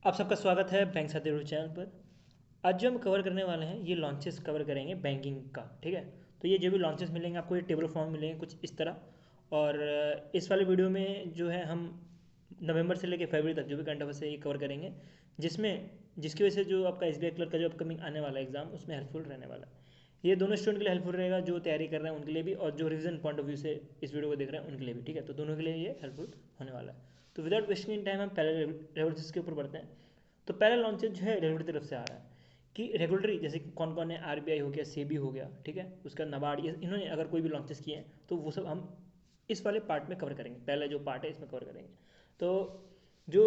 आप सबका स्वागत है बैंक साथी यूट्यूब चैनल पर। आज जो हम कवर करने वाले हैं ये लॉन्चेस कवर करेंगे बैंकिंग का। ठीक है, तो ये जो भी लॉन्चेस मिलेंगे आपको ये टेबल फॉर्म मिलेंगे कुछ इस तरह। और इस वाले वीडियो में जो है हम नवंबर से लेकर फरवरी तक जो भी करंट अफेयर्स है ये कवर करेंगे, जिसकी वजह से जो आपका एसबीआई क्लर्क का जो अपकमिंग आने वाला एग्जाम उसमें हेल्पफुल रहने वाला है। ये दोनों स्टूडेंट के लिए हेल्पफुल रहेगा, जो तैयारी कर रहे हैं उनके लिए भी और जो रिविजन पॉइंट ऑफ व्यू से इस वीडियो को देख रहे हैं उनके लिए भी। ठीक है, तो दोनों के लिए ये हेल्पफुल होने वाला है। तो विदाउट वेस्टिंग टाइम हम पहले रेवल्यूशन के ऊपर बढ़ते हैं। तो पहला लॉन्चेज जो है रेगुलेटरी तरफ से आ रहा है कि रेगुलेटरी जैसे कौन कौन है, आरबीआई हो गया, सेबी हो गया, ठीक है, उसका नबार्ड, ये इन्होंने अगर कोई भी लॉन्चेस किए हैं तो वो सब हम इस वाले पार्ट में कवर करेंगे। पहला जो पार्ट है इसमें कवर करेंगे। तो जो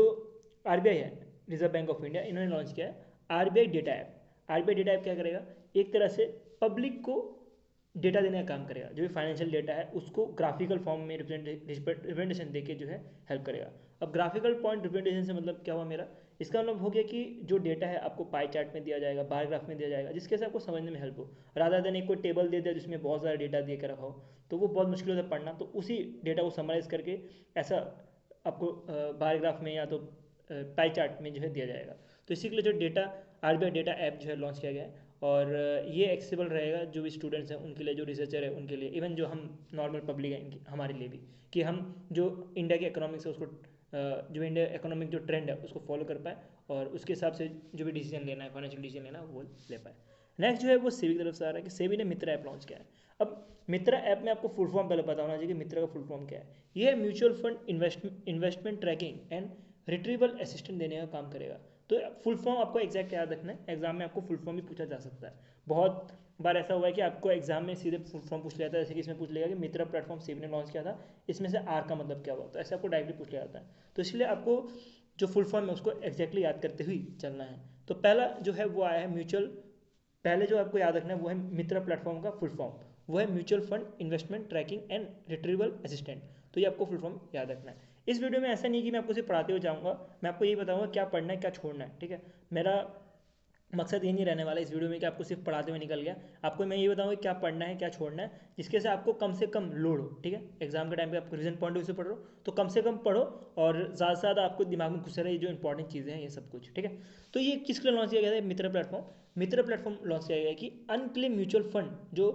आरबीआई है, रिजर्व बैंक ऑफ इंडिया, इन्होंने लॉन्च किया है RBI data app. RBI data app क्या करेगा, एक तरह से पब्लिक को डेटा देने का काम करेगा। जो भी फाइनेंशियल डेटा है उसको ग्राफिकल फॉर्म में रिप्रेजेंटेशन देके जो है हेल्प करेगा। अब ग्राफिकल पॉइंट रिप्रेजेंटेशन से मतलब क्या हुआ मेरा, इसका मतलब हो गया कि जो डेटा है आपको पाई चार्ट में दिया जाएगा, बार ग्राफ में दिया जाएगा, जिसके से आपको समझने में हेल्प हो। राधा देन एक कोई टेबल दे दिया जिसमें बहुत सारा डेटा दे कर रखा हो तो वो बहुत मुश्किल होता है पढ़ना, तो उसी डेटा को समराइज करके ऐसा आपको बार ग्राफ में या तो पाई चार्ट में जो है दिया जाएगा। तो इसी के लिए जो डेटा आरबीआई डेटा ऐप जो है लॉन्च किया गया है। और ये एक्सेसिबल रहेगा जो भी स्टूडेंट्स हैं उनके लिए, जो रिसर्चर है उनके लिए, इवन जो हम नॉर्मल पब्लिक है हमारे लिए भी, कि हम जो इंडिया के इकोनॉमिक्स है उसको जो इंडिया इकोनॉमिक जो ट्रेंड है उसको फॉलो कर पाए और उसके हिसाब से जो भी डिसीजन लेना है, फाइनेंशियल डिसीजन लेना है वो ले पाए। नेक्स्ट जो है वो सेबी की तरफ से आ रहा है कि सेबी ने मित्रा ऐप लॉन्च किया है। अब मित्रा ऐप में आपको फुल फॉर्म पहले पता होना चाहिए कि मित्रा का फुल फॉर्म क्या है। ये है mutual fund investment tracking and retrieval assistant देने का काम करेगा। तो फुल फॉर्म आपको एग्जैक्ट याद रखना है, एग्जाम में आपको फुल फॉर्म भी पूछा जा सकता है। बहुत बार ऐसा हुआ है कि आपको एग्जाम में सीधे फुल फॉर्म पूछ लिया जाता है, जैसे कि इसमें पूछ लेगा कि मित्रा प्लेटफॉर्म सेबी ने लॉन्च किया था, इसमें से आर का मतलब क्या हुआ, तो ऐसे आपको डायरेक्टली पूछ लिया जाता है। तो इसलिए आपको जो फुल फॉर्म है उसको एग्जैक्टली याद करते हुए चलना है। तो पहला जो है वो आया है म्यूचुअल, पहले जो आपको याद रखना है वो है मित्रा प्लेटफॉर्म का फुल फॉर्म, वो है mutual fund investment tracking and retrieval assistant. तो ये आपको फुल फॉर्म याद रखना है। इस वीडियो में ऐसा नहीं कि मैं आपको सिर्फ पढ़ाते हुए जाऊँगा, मैं आपको यही बताऊँगा क्या पढ़ना है क्या छोड़ना है। ठीक है, मेरा मकसद ये नहीं रहने वाला इस वीडियो में कि आपको सिर्फ पढ़ाते हुए निकल गया। आपको मैं ये बताऊंगा क्या पढ़ना है क्या छोड़ना है, जिसके से आपको कम से कम लोड हो। ठीक है, एग्जाम के टाइम पे आप रिविजन पॉइंट ऑफ व्यू से पढ़ रहे हो तो कम से कम पढ़ो और ज़्यादा से ज़्यादा आपको दिमाग में घुसे रहे जो इंपॉर्टेंट चीज़ें हैं ये सब कुछ। ठीक है, तो ये किसके लिए लॉन्च किया गया है, मित्र प्लेटफॉर्म। मित्र प्लेटफॉर्म लॉन्च किया गया है कि अनक्लेम म्यूचुअल फंड जो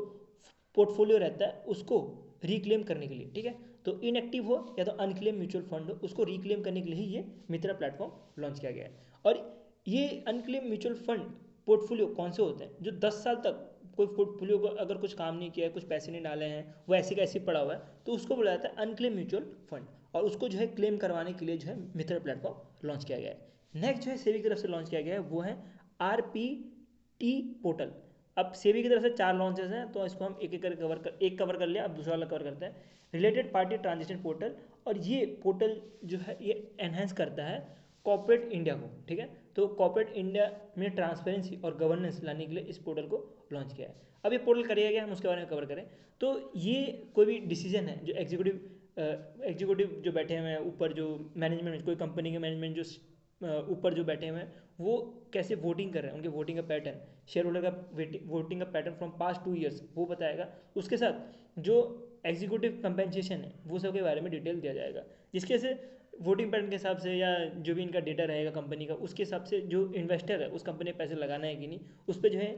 पोर्टफोलियो रहता है उसको रिक्लेम करने के लिए। ठीक है, तो इनएक्टिव हो या तो अनक्लेम म्यूचुअल फंड हो उसको रिक्लेम करने के लिए ही ये मित्रा प्लेटफॉर्म लॉन्च किया गया है। और ये अनक्लेम म्यूचुअल फंड पोर्टफोलियो कौन से होते हैं, जो 10 साल तक कोई पोर्टफोलियो को अगर कुछ काम नहीं किया है, कुछ पैसे नहीं डाले हैं, वो ऐसे का ऐसे पड़ा हुआ है, तो उसको बोला जाता है अनक्लेम म्यूचुअल फंड। और उसको जो है क्लेम करवाने के लिए जो है मित्र प्लेटफॉर्म लॉन्च किया गया है। नेक्स्ट जो है सेबी की तरफ से लॉन्च किया गया है वो है आरपीटी पोर्टल। अब सेबी की तरफ से 4 लॉन्चेस हैं तो इसको हम एक कवर कर लिया, अब दूसरा वाला कवर करते हैं, रिलेटेड पार्टी ट्रांजेक्शन पोर्टल। और ये पोर्टल जो है ये एनहेंस करता है कॉर्पोरेट इंडिया को। ठीक है, तो कॉर्पोरेट इंडिया में ट्रांसपेरेंसी और गवर्नेंस लाने के लिए इस पोर्टल को लॉन्च किया है। अब ये पोर्टल करेगा क्या, हम उसके बारे में कवर करें। तो ये कोई भी डिसीजन है जो एग्जीक्यूटिव जो बैठे हुए हैं ऊपर, जो मैनेजमेंट, कोई कंपनी के मैनेजमेंट जो ऊपर जो बैठे हुए हैं वो कैसे वोटिंग कर रहे हैं, उनके वोटिंग का पैटर्न, शेयर होल्डर का वोटिंग का पैटर्न फ्रॉम पास्ट 2 ईयर्स वो बताएगा। उसके साथ जो एग्जीक्यूटिव कंपेंसेशन है वो सब के बारे में डिटेल दिया जाएगा, जिसके से वोटिंग पैटर्न के हिसाब से या जो भी इनका डेटा रहेगा कंपनी का उसके हिसाब से जो इन्वेस्टर है उस कंपनी में पैसे लगाना है कि नहीं, उस पर जो है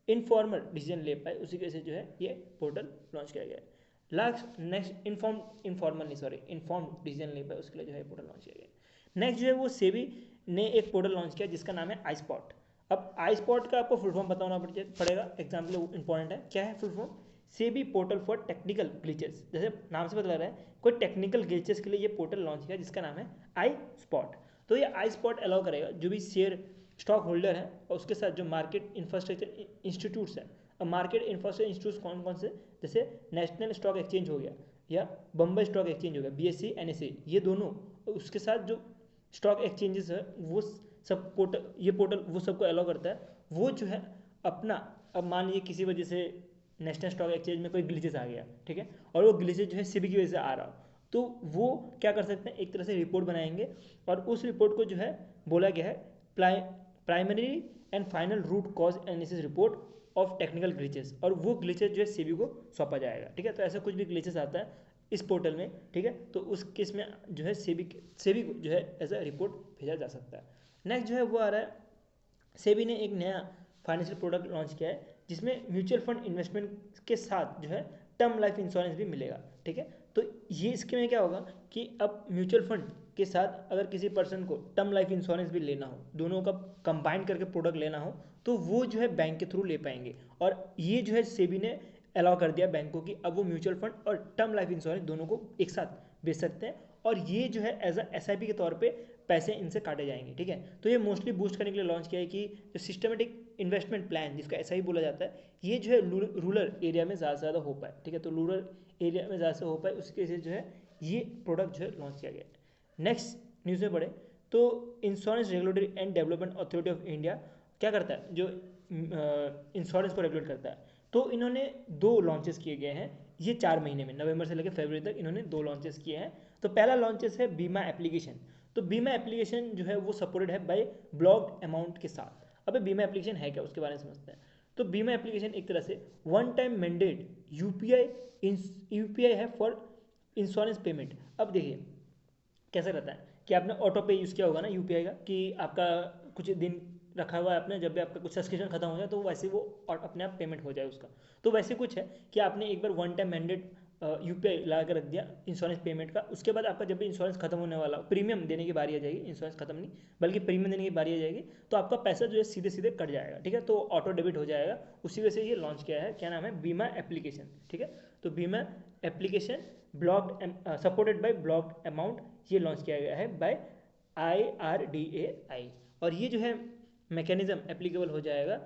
इनफॉर्मल डिसीजन ले पाए, उसी की वजह से जो है ये पोर्टल लॉन्च किया गया है। लास्ट नेक्स्ट इनफॉर्मल नहीं सॉरी इन्फॉर्म डिसीजन ले पाए उसके लिए जो है पोर्टल लॉन्च किया गया है। नेक्स्ट जो है वो सेबी ने एक पोर्टल लॉन्च किया जिसका नाम है आई स्पॉट। अब आई स्पॉट का आपको फुल फॉर्म बताना पड़ेगा, एग्जाम के लिए इंपॉर्टेंट है। क्या है full form, SEBI portal for technical glitches. जैसे नाम से पता लग रहा है कोई टेक्निकल ग्लिचेस के लिए ये पोर्टल लॉन्च किया जिसका नाम है आई स्पॉट। तो ये आई स्पॉट अलाउ करेगा जो भी शेयर स्टॉक होल्डर है और उसके साथ जो मार्केट इंफ्रास्ट्रक्चर इंस्टीट्यूट्स हैं। अब मार्केट इंफ्रास्ट्रक्चर इंस्टीट्यूट कौन कौन से, जैसे नेशनल स्टॉक एक्सचेंज हो गया या बम्बई स्टॉक एक्सचेंज हो गया, बीएससी एनएसए, ये दोनों, उसके साथ जो स्टॉक एक्सचेंजेस है वो सब पोर्टल, ये पोर्टल वो सबको अलाउ करता है। वो जो है अपना, अब मान लीजिए किसी वजह से नेशनल स्टॉक एक्सचेंज में कोई ग्लिचेस आ गया, ठीक है, और वो ग्लिचेस जो है सेबी की वजह से आ रहा हो, तो वो क्या कर सकते हैं, एक तरह से रिपोर्ट बनाएंगे और उस रिपोर्ट को जो है बोला गया है primary and final root cause analysis report of technical glitches, और वो ग्लिचेस जो है सेबी को सौंपा जाएगा। ठीक है, तो ऐसा कुछ भी ग्लिचेस आता है इस पोर्टल में, ठीक है, तो उस केस में जो है सेबी को जो है एज अ रिपोर्ट भेजा जा सकता है। नेक्स्ट जो है वो आ रहा है, सेबी ने एक नया फाइनेंशियल प्रोडक्ट लॉन्च किया है जिसमें म्यूचुअल फंड इन्वेस्टमेंट के साथ जो है टर्म लाइफ इंश्योरेंस भी मिलेगा, ठीक है। तो ये इसके में क्या होगा कि अब म्यूचुअल फंड के साथ अगर किसी पर्सन को टर्म लाइफ इंश्योरेंस भी लेना हो, दोनों का कंबाइन करके प्रोडक्ट लेना हो, तो वो जो है बैंक के थ्रू ले पाएंगे। और ये जो है सेबी ने अलाउ कर दिया बैंकों की, अब वो म्यूचुअल फंड और टर्म लाइफ इंश्योरेंस दोनों को एक साथ बेच सकते हैं, और ये जो है एज अ SIP के तौर पे पैसे इनसे काटे जाएंगे, ठीक है। तो ये मोस्टली बूस्ट करने के लिए लॉन्च किया है कि जो सिस्टमेटिक इन्वेस्टमेंट प्लान जिसका SI बोला जाता है, ये जो है रूरल एरिया में ज़्यादा से ज़्यादा हो पाए, ठीक है। तो रूरल एरिया में ज़्यादा से हो पाए उसके लिए जो है ये प्रोडक्ट जो है लॉन्च किया गया है। नेक्स्ट न्यूज़ में पढ़े तो insurance regulatory and development authority of India क्या करता है, जो इंश्योरेंस को रेगुलेट करता है, तो इन्होंने 2 लॉन्चेस किए गए हैं ये 4 महीने में, नवंबर से लेकर फरवरी तक इन्होंने 2 लॉन्चेस किए हैं। तो पहला लॉन्चेस है बीमा एप्लीकेशन। तो बीमा एप्लीकेशन जो है वो सपोर्टेड है बाय ब्लॉक्ड अमाउंट के साथ। अब बीमा एप्लीकेशन है क्या, उसके बारे में समझते हैं। तो बीमा एप्लीकेशन एक तरह से वन टाइम मैंडेट यूपीआई है फॉर इंश्योरेंस पेमेंट। अब देखिए कैसे रहता है कि आपने ऑटो पे यूज़ किया होगा ना UPI का, कि आपका कुछ दिन रखा हुआ है आपने, जब भी आपका कुछ सब्सक्रिप्शन खत्म हो जाए तो वैसे वो और अपने आप पेमेंट हो जाए उसका। तो वैसे कुछ है कि आपने एक बार वन टाइम मैंडेट UPI लगा कर रख दिया इंश्योरेंस पेमेंट का, उसके बाद आपका जब भी इंश्योरेंस खत्म होने वाला प्रीमियम देने की बारी आ जाएगी, इंश्योरेंस खत्म नहीं बल्कि प्रीमियम देने की बारी आ जाएगी, तो आपका पैसा जो है सीधे सीधे कट जाएगा, ठीक है। तो ऑटो डेबिट हो जाएगा। उसी वजह से ये लॉन्च किया है, क्या नाम है, बीमा एप्लीकेशन, ठीक है। तो बीमा application blocked supported by blocked amount, ये लॉन्च किया गया है बाय IRDAI। और ये जो है मैकेनिज्म एप्लीकेबल हो जाएगा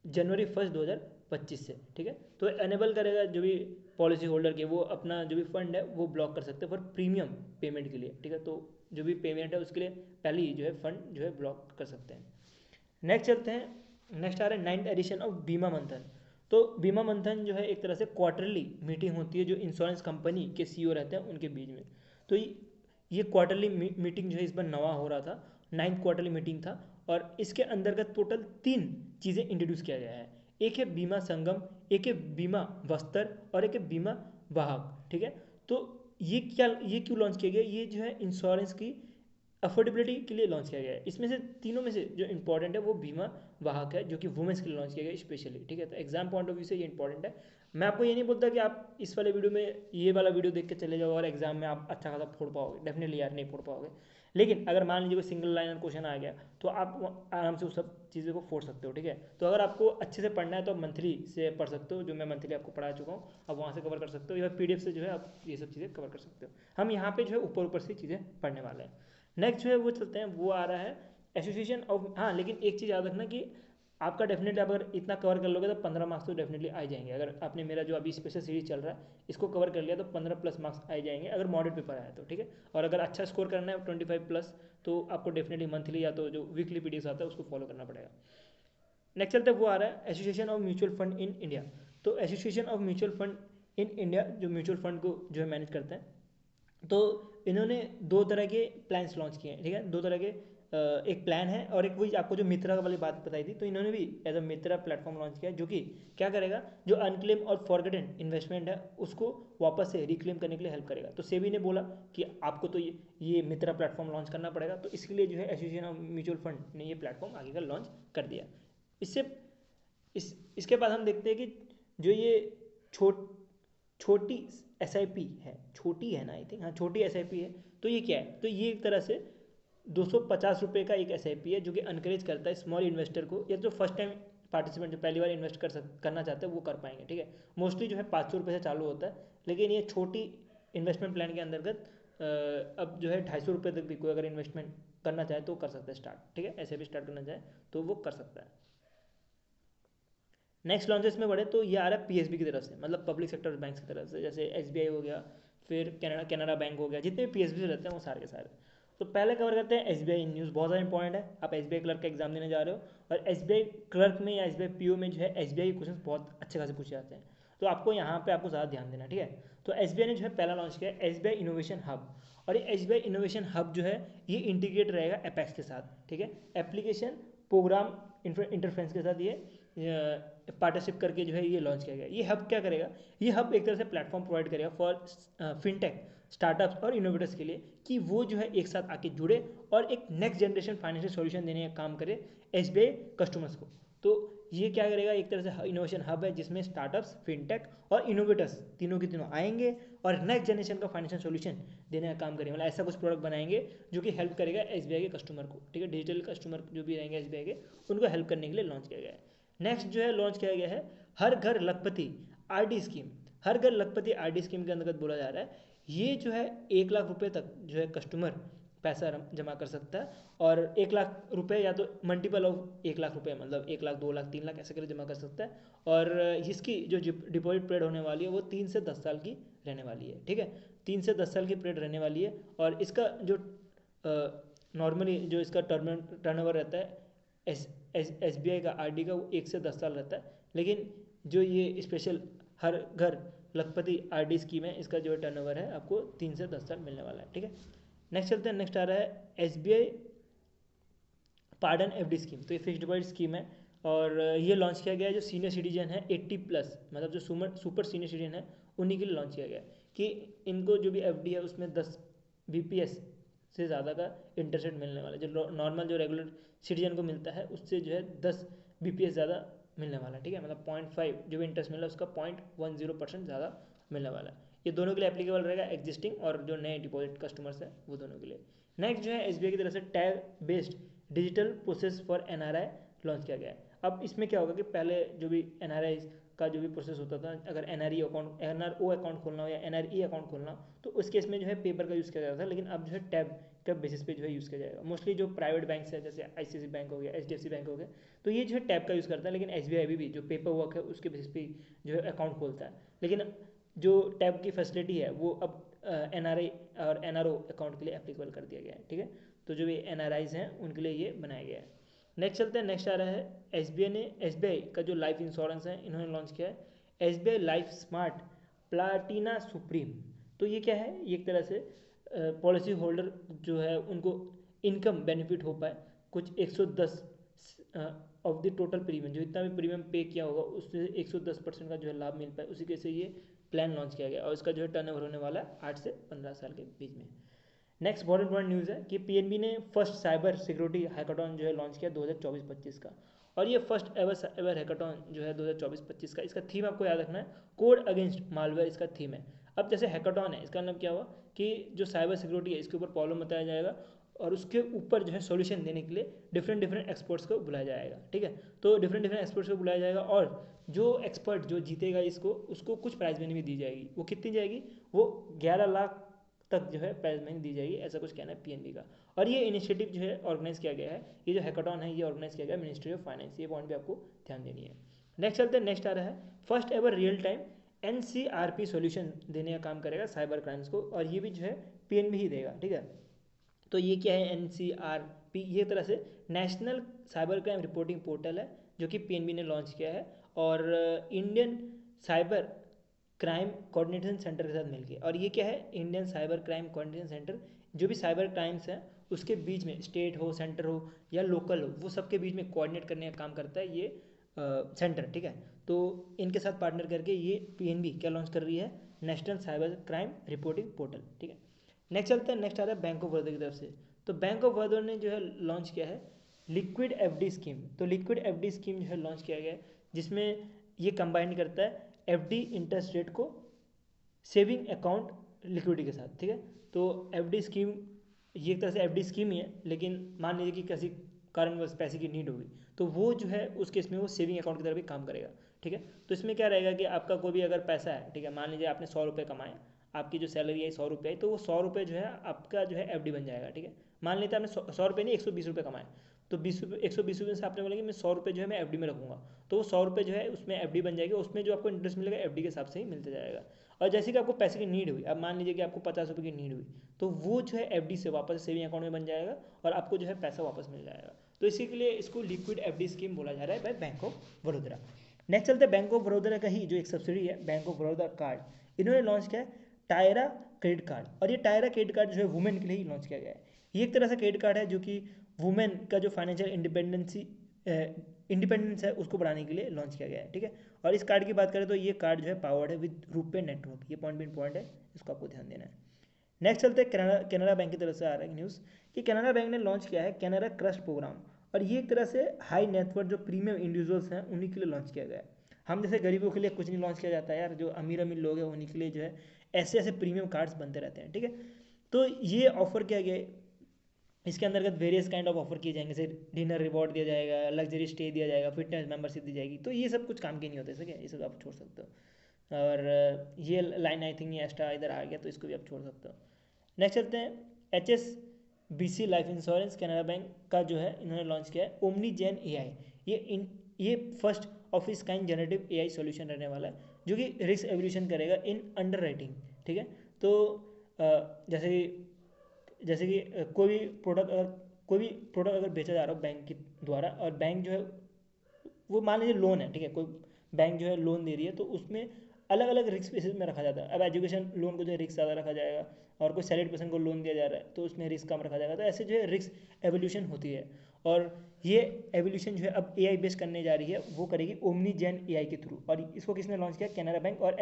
जनवरी 1 2025 से, ठीक है। तो एनेबल करेगा जो भी पॉलिसी होल्डर के वो अपना जो भी फंड है वो ब्लॉक कर सकते हैं फॉर प्रीमियम पेमेंट के लिए, ठीक है। तो जो भी पेमेंट है उसके लिए पहले ही जो है फंड जो है ब्लॉक कर सकते हैं। नेक्स्ट चलते हैं, नेक्स्ट आ रहा है 9th एडिशन ऑफ बीमा मंथन। तो बीमा मंथन जो है एक तरह से क्वार्टरली मीटिंग होती है जो इंश्योरेंस कंपनी के CEO रहते हैं उनके बीच में। तो ये क्वार्टरली मीटिंग जो है इस बार नवा हो रहा था, 9th क्वार्टरली मीटिंग था, और इसके अंतर्गत टोटल 3 चीज़ें इंट्रोड्यूस किया गया है। एक है बीमा संगम, एक है बीमा बस्तर, और एक है बीमा वाहक, ठीक है। तो ये क्यों लॉन्च किया गया, ये जो है इंश्योरेंस की अफोर्डेबिलिटी के लिए लॉन्च किया गया है। इसमें से तीनों में से जो इंपॉर्टेंट है वो बीमा वाहक है, जो कि वुमेन्स के लिए लॉन्च किया गया स्पेशली, ठीक है। तो एग्जाम पॉइंट ऑफ व्यू से ये इंपॉर्टेंट है। मैं आपको ये नहीं बोलता कि आप इस वाले वीडियो में ये वाला वीडियो देख के चले जाओ और एग्जाम में आप अच्छा खासा फोड़ पाओगे, डेफिनेटली यार नहीं फोड़ पाओगे। लेकिन अगर मान लीजिए कोई सिंगल लाइन क्वेश्चन आ गया तो आप आराम से उस सब चीज़ों को फोड़ सकते हो, ठीक है। तो अगर आपको अच्छे से पढ़ना है तो आप मंथली से पढ़ सकते हो, जो मैं मंथली आपको पढ़ा चुका हूँ, आप वहाँ से कवर कर सकते हो, या PDF से जो है आप ये सब चीज़ें कवर कर सकते हो। हम यहाँ पे जो है ऊपर ऊपर से चीज़ें पढ़ने वाले हैं। नेक्स्ट जो है वो चलते हैं, वो आ रहा है एसोसिएशन ऑफ, हाँ लेकिन एक चीज़ याद रखना कि आपका डेफिनेटली अगर इतना कवर कर लोगे तो 15 मार्क्स तो डेफिनेटली आ जाएंगे। अगर आपने मेरा जो अभी स्पेशल सीरीज चल रहा है इसको कवर कर लिया तो 15+ मार्क्स आ जाएंगे अगर मॉडल पेपर आया तो, ठीक है। और अगर अच्छा स्कोर करना है 25+ तो आपको डेफिनेटली मंथली या तो जो वीकली PDF आता है उसको फॉलो करना पड़ेगा। नेक्स्ट चलते वो आ रहा है association of mutual fund in India. तो association of mutual fund in India जो म्यूचुअल फंड को जो है मैनेज करते हैं, तो इन्होंने 2 तरह के प्लान्स लॉन्च किए हैं, ठीक है। 2 तरह के एक प्लान है और एक वही आपको जो मित्रा वाली बात बताई थी, तो इन्होंने भी as a MITRA platform launch किया है, जो कि क्या करेगा, जो अनक्लेम और फॉरगेटन इन्वेस्टमेंट है उसको वापस से रिक्लेम करने के लिए हेल्प करेगा। तो सेबी ने बोला कि आपको तो ये मित्रा प्लेटफॉर्म लॉन्च करना पड़ेगा, तो इसके लिए जो है एसोसिएशन ऑफ म्यूचुअल फंड ने ये प्लेटफॉर्म आगे का लॉन्च कर दिया। इससे इसके बाद हम देखते हैं कि जो ये छोटी SIP है, छोटी है ना, आई थिंक, हाँ छोटी SIP है। तो ये क्या है, तो ये एक तरह से 250 रुपये का एक SIP है जो कि अनकरेज करता है स्मॉल इन्वेस्टर को, या जो फर्स्ट टाइम पार्टिसिपेंट जो पहली बार इन्वेस्ट करना चाहते हैं वो कर पाएंगे, ठीक है। मोस्टली जो है 500 रुपये से चालू होता है, लेकिन ये छोटी इन्वेस्टमेंट प्लान के अंतर्गत अब जो है 250 रुपये तक भी कोई अगर इन्वेस्टमेंट करना चाहे तो कर सकता है स्टार्ट, ठीक है। SIP स्टार्ट करना चाहे तो वो कर सकता है। नेक्स्ट लॉन्चेस में बढ़े तो ये आ रहा है PSB की तरफ से, मतलब पब्लिक सेक्टर बैंक की तरफ से, जैसे SBI हो गया, फिर कैनरा बैंक हो गया, जितने भी PSB रहते हैं वो सारे के सारे। तो पहले कवर करते हैं SBI न्यूज़, बहुत ज़्यादा इंपॉर्टेंट है। आप SBI क्लर्क का एग्जाम देने जा रहे हो और SBI क्लर्क में या SBI PO में जो है SBI के क्वेश्चन बहुत अच्छे खासे पूछे जाते हैं, तो आपको यहाँ पे आपको ज़्यादा ध्यान देना, ठीक है। तो SBI ने जो है पहला लॉन्च किया SBI इनोवेशन हब, और ये SBI इनोवेशन हब जो है ये इंटीग्रेट रहेगा अपेक्स के साथ, ठीक है। एप्लीकेशन प्रोग्राम इंटरफेरेंस के साथ ये पार्टनरशिप करके जो है ये लॉन्च किया गया। ये हब क्या करेगा, ये हब एक तरह से प्लेटफॉर्म प्रोवाइड करेगा फॉर फिनटेक स्टार्टअप्स और इनोवेटर्स के लिए कि वो जो है एक साथ आके जुड़े और एक नेक्स्ट जनरेशन फाइनेंशियल सॉल्यूशन देने का काम करे एसबीआई कस्टमर्स को। तो ये क्या करेगा, एक तरह से इनोवेशन हब है जिसमें स्टार्टअप्स, फिनटेक और इनोवेटर्स तीनों के तीनों आएंगे और नेक्स्ट जनरेशन का फाइनेंशियल सॉल्यूशन देने का काम करेंगे। मतलब ऐसा कुछ प्रोडक्ट बनाएंगे जो कि हेल्प करेगा एसबीआई के कस्टमर को, ठीक है, डिजिटल कस्टमर जो भी रहेंगे एसबीआई के उनको हेल्प करने के लिए लॉन्च किया गया है। नेक्स्ट जो है लॉन्च किया गया है हर घर लखपति आरडी स्कीम। हर घर लखपति आरडी स्कीम के अंतर्गत बोला जा रहा है ये जो है 1 लाख रुपए तक जो है कस्टमर पैसा जमा कर सकता है, और 1 लाख रुपए या तो मल्टीपल ऑफ 1 लाख रुपए, मतलब 1 लाख, 2 लाख, 3 लाख ऐसे करके जमा कर सकता है। और इसकी जो डिपॉजिट पीरियड होने वाली है वो 3 से 10 साल की रहने वाली है, ठीक है, 3 से 10 साल की पीरियड रहने वाली है। और इसका जो नॉर्मली जो इसका टर्नओवर रहता है एस बी आई का आरडी का वो 1 से 10 साल रहता है, लेकिन जो ये स्पेशल हर घर लखपति आरडी स्कीम है इसका जो टर्नओवर है आपको 3 से 10 साल मिलने वाला है, ठीक है। नेक्स्ट चलते हैं, नेक्स्ट आ रहा है एसबीआई पार्डन एफडी स्कीम। तो ये फिक्स्ड डिपॉजिट स्कीम है और ये लॉन्च किया गया है जो सीनियर सिटीजन है 80+, मतलब जो सुपर सीनियर सिटीजन है उन्हीं के लिए लॉन्च किया गया है कि इनको जो भी एफडी है उसमें 10 बीपीएस से ज़्यादा का इंटरेस्ट रेट मिलने वाला है। जो नॉर्मल जो रेगुलर सिटीजन को मिलता है उससे जो है 10 बीपीएस ज़्यादा मिलने वाला है, ठीक है, मतलब 0.5 जो भी इंटरेस्ट मिल रहा है उसका 0.10% ज़्यादा मिलने वाला है। ये दोनों के लिए एप्लीकेबल रहेगा, एग्जिस्टिंग और जो नए डिपॉजिट कस्टमर्स हैं वो दोनों के लिए। नेक्स्ट जो है एसबीआई की तरफ से tag based digital process for NRI launch किया गया है। अब इसमें क्या होगा कि पहले जो भी एनआरआई का जो भी प्रोसेस होता था, अगर एनआरओ अकाउंट खोलना हो या एनआरई अकाउंट खोलना हो तो उस केस में जो है पेपर का यूज़ किया जाता था, लेकिन अब जो है टैब का बेसिस पे जो है यूज़ किया जाएगा। मोस्टली जो प्राइवेट बैंक्स है जैसे आईसीआईसी बैंक हो गया, एचडीएफसी बैंक हो गया, तो ये जो है टैब का यूज़ करता है, लेकिन एसबीआई अभी भी जो पेपर वर्क है उसके बेसिस पे जो है अकाउंट खोलता है। लेकिन जो टैब की फैसिलिटी है वो अब एनआरआई और एनआरओ अकाउंट के लिए एप्लीकेबल कर दिया गया है, ठीक है। तो जो भी एनआरआईज हैं उनके लिए ये बनाया गया है। नेक्स्ट चलते हैं, नेक्स्ट आ रहा है एसबीआई का जो लाइफ इंश्योरेंस है इन्होंने लॉन्च किया है SBI life smart Platina supreme. तो ये क्या है, ये एक तरह से पॉलिसी होल्डर जो है उनको इनकम बेनिफिट हो पाए कुछ 110 ऑफ द टोटल प्रीमियम, जो इतना भी प्रीमियम पे किया होगा उससे 110% का जो है लाभ मिल पाए, उसी के से ये प्लान लॉन्च किया गया और इसका जो है टर्नओवर होने वाला है 8 से 15 साल के बीच में। नेक्स्ट बहुत इंपॉर्टेंट न्यूज़ है कि पीएनबी ने फर्स्ट साइबर सिक्योरिटी हैकाथॉन जो है लॉन्च किया 2024-25 का, और ये फर्स्ट एवर हैकाथॉन जो है 2024-25 का। इसका थीम आपको याद रखना है, कोड अगेंस्ट मालवेयर इसका थीम है। अब जैसे हैकाथॉन है इसका मतलब क्या हुआ कि जो साइबर सिक्योरिटी है इसके ऊपर प्रॉब्लम बताया जाएगा और उसके ऊपर जो है सॉल्यूशन देने के लिए डिफरेंट एक्सपर्ट्स को बुलाया जाएगा, ठीक है। तो डिफरेंट एक्सपर्ट्स को बुलाया जाएगा और जो एक्सपर्ट जो जीतेगा इसको उसको कुछ प्राइज मनी भी दी जाएगी। वो कितनी जाएगी, वो 11 लाख तक जो है प्राइज मनी दी जाएगी, ऐसा कुछ कहना है पीएनबी का। और ये इनिशिएटिव जो है ऑर्गेनाइज किया गया है, ये जो हैकाथॉन है ये ऑर्गेनाइज किया गया मिनिस्ट्री ऑफ फाइनेंस, ये पॉइंट भी आपको ध्यान देनी है। नेक्स्ट चलते हैं, नेक्स्ट आ रहा है first ever real time NCRP solution देने का काम करेगा साइबर क्राइम्स को, और ये भी जो है पीएनबी ही देगा, ठीक है। तो ये क्या है एनसीआरपी, ये तरह से national cyber crime reporting portal है जो कि पीएनबी ने लॉन्च किया है और Indian cyber crime coordination centre के साथ मिलके। और ये क्या है, Indian cyber crime coordination centre, जो भी साइबर क्राइम्स हैं उसके बीच में स्टेट हो, सेंटर हो या लोकल हो, वो सबके बीच में कोऑर्डिनेट करने का काम करता है ये सेंटर, ठीक है। तो इनके साथ पार्टनर करके ये पीएनबी क्या लॉन्च कर रही है, national cyber crime reporting portal, ठीक है। नेक्स्ट चलते हैं, नेक्स्ट आ रहा है बैंक ऑफ बड़ौदा की तरफ से। तो बैंक ऑफ बड़ौदा ने जो है लॉन्च किया है लिक्विड एफडी स्कीम। तो लिक्विड एफडी स्कीम जो है लॉन्च किया गया है जिसमें ये कंबाइन करता है एफडी इंटरेस्ट रेट को सेविंग अकाउंट लिक्विडिटी के साथ, ठीक है। तो एफडी स्कीम ये एक तरह से एफडी स्कीम ही है, लेकिन मान लीजिए कि किसी कारणवश पैसे की नीड होगी तो वो जो है उस केस में वो सेविंग अकाउंट की तरह भी काम करेगा, ठीक है। तो इसमें क्या रहेगा कि आपका कोई भी अगर पैसा है, ठीक है, मान लीजिए आपने 100 रुपये कमाए, आपकी जो सैलरी है 100 रुपये आई, तो वो 100 रुपये जो है आपका जो है एफडी बन जाएगा, ठीक है। मान लेते हैं आपने 100 रुपये नहीं 120 रुपये कमाए, तो 120 रुपये से आपने बोलेंगे मैं 100 रुपये जो है मैं एफडी में रखूँगा, तो वो 100 रुपये जो है उसमें एफडी बन जाएगी, उसमें जो आपको इंटरेस्ट मिलेगा एफडी के हिसाब से ही मिलता जाएगा। और जैसे कि आपको पैसे की नीड हुई, अब मान लीजिए कि आपको 50 रुपये की नीड हुई, तो वो जो है एफडी से वापस सेविंग अकाउंट में बन जाएगा और आपको जो है पैसा वापस मिल जाएगा। तो इसी के लिए इसको लिक्विड एफडी स्कीम बोला जा रहा है by bank of Baroda. Next चलते हैं बैंक ऑफ बड़ौदा का ही जो एक सब्सिडी है बैंक ऑफ बड़ौदा कार्ड, इन्होंने लॉन्च किया है टायरा क्रेडिट कार्ड। और ये टायरा क्रेडिट कार्ड जो है वुमेन के लिए ही लॉन्च किया गया है। ये एक तरह से क्रेडिट कार्ड है जो कि वुमेन का जो फाइनेंशियल इंडिपेंडेंस है उसको बढ़ाने के लिए लॉन्च किया गया है, ठीक है। और इस कार्ड की बात करें तो ये कार्ड जो है पावर्ड है विद रुपे नेटवर्क, ये पॉइंट भी इंपॉर्टेंट है, इसको आपको ध्यान देना है। नेक्स्ट चलते हैं कैनरा बैंक की तरफ से आ रहा है न्यूज़ कि कैनरा बैंक ने लॉन्च किया है कैनरा क्रस्ट प्रोग्राम, और ये एक तरह से हाई नेटवर्थ जो प्रीमियम इंडिविजुअल्स हैं उन्हीं के लिए लॉन्च किया गया है। हम जैसे गरीबों के लिए कुछ नहीं लॉन्च किया जाता है यार, जो अमीर अमीर लोग हैं उन्हीं के लिए जो है ऐसे ऐसे प्रीमियम कार्ड्स बनते रहते हैं, ठीक है। तो ये ऑफर किया गया है, इसके अंतर्गत वेरियस काइंड ऑफ ऑफर किए जाएंगे, जैसे डिनर रिवॉर्ड दिया जाएगा, लग्जरी स्टे दिया जाएगा, फिटनेस मेंबरशिप दी जाएगी। तो ये सब कुछ काम के नहीं होते, सके ये सब आप छोड़ सकते हो। और ये लाइन आई थिंक ये एक्स्ट्रा इधर आ गया तो इसको भी आप छोड़ सकते हो। नेक्स्ट चलते हैं HSBC life insurance Canara bank का जो है इन्होंने लॉन्च किया है ओमनी जैन AI। ये फर्स्ट ऑफ इस काइंड जनरेटिव AI सॉल्यूशन रहने वाला है जो कि रिस्क एवोल्यूशन करेगा इन अंडर राइटिंग, ठीक है। तो जैसे कि कोई भी प्रोडक्ट अगर बेचा जा रहा हो बैंक के द्वारा, और बैंक जो है वो मान लीजिए लोन है, ठीक है, कोई बैंक जो है लोन दे रही है, तो उसमें अलग अलग रिस्क बेसिस में रखा जाता है। अब एजुकेशन लोन को जो है रिस्क ज़्यादा रखा जाएगा, और कोई सैलरीड पर्सन को लोन दिया जा रहा है तो उसमें रिस्क कम रखा जाएगा। तो ऐसे जो है रिस्क एवोल्यूशन होती है, और ये एवोल्यूशन जो है अब AI बेस करने जा रही है, वो करेगी ओमनी जैन AI के थ्रू। और इसको किसने लॉन्च किया? कैनरा बैंक और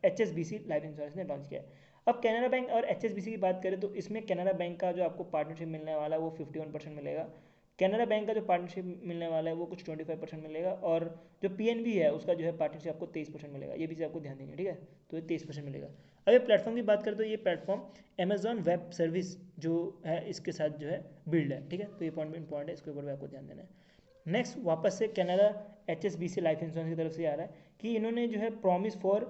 HSBC लाइफ इंश्योरेंस ने लॉन्च किया है। अब कैनरा बैंक और HSBC की बात करें तो इसमें कैनरा बैंक का जो आपको पार्टनरशिप मिलने वाला है वो 51% मिलेगा। कैनरा बैंक का जो पार्टनरशिप मिलने वाला है वो कुछ 25% मिलेगा, और जो PNB है उसका जो है पार्टनरशिप आपको 23% मिलेगा। ये भी चीज़ आपको ध्यान देंगे, ठीक है। तो ये 23% मिलेगा। अब ये प्लेटफॉर्म की बात करें तो ये प्लेटफॉर्म अमेजॉन वेब सर्विस जो है इसके साथ जो है बिल्ड है, ठीक है। तो ये पॉइंट भी इंपॉर्टेंट है, इसके ऊपर भी आपको ध्यान देना है। नेक्स्ट वापस से कैनरा HSBC लाइफ इंश्योरेंस की तरफ से आ रहा है कि इन्होंने जो है प्रॉमिस फॉर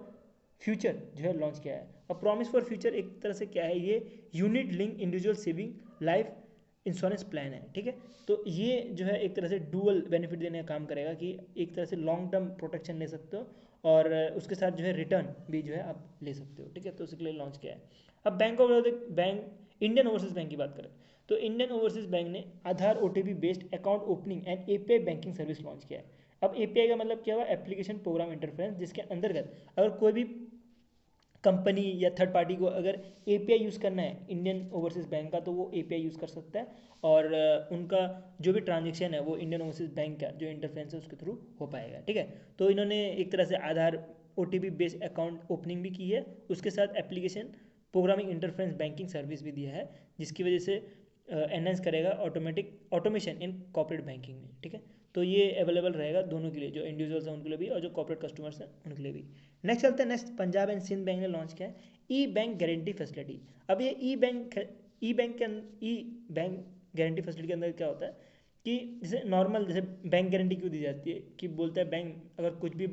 फ्यूचर जो है लॉन्च किया है। और प्रॉमिस फॉर फ्यूचर एक तरह से क्या है, ये unit link individual saving life insurance plan है, ठीक है। तो ये जो है एक तरह से डुअल बेनिफिट देने का काम करेगा कि एक तरह से लॉन्ग टर्म प्रोटेक्शन ले सकते हो, और उसके साथ जो है रिटर्न भी जो है आप ले सकते हो, ठीक है। तो उसके लिए लॉन्च किया है। अब बैंक इंडियन ओवरसीज बैंक की बात करें तो इंडियन ओवरसीज बैंक ने आधार OTP based account opening and API banking service launch किया है। अब API का मतलब क्या हुआ? एप्लीकेशन प्रोग्राम इंटरफेरेंस, जिसके अंतर्गत अगर कोई भी कंपनी या थर्ड पार्टी को अगर API यूज़ करना है इंडियन ओवरसीज बैंक का, तो वो API यूज़ कर सकता है, और उनका जो भी ट्रांजेक्शन है वो इंडियन ओवरसीज बैंक का जो इंटरफेरेंस है उसके थ्रू हो पाएगा, ठीक है। तो इन्होंने एक तरह से आधार OTP बेस्ड अकाउंट ओपनिंग भी की है, उसके साथ application programming interference banking service भी दिया है, जिसकी वजह से एनहेंस करेगा ऑटोमेशन इन कॉर्पोरेट बैंकिंग में, ठीक है। तो ये अवेलेबल रहेगा दोनों के लिए, जो इंडिविजुअल्स हैं उनके लिए भी और जो कॉर्पोरेट कस्टमर्स हैं उनके लिए भी। नेक्स्ट चलते हैं, next Punjab and Sind bank ने लॉन्च किया है बैंक गारंटी फैसिलिटी। अब ये ई बैंक गारंटी फैसिलिटी के अंदर क्या होता है कि जैसे नॉर्मल जैसे बैंक गारंटी क्यों दी जाती है कि बोलता है बैंक अगर कुछ भी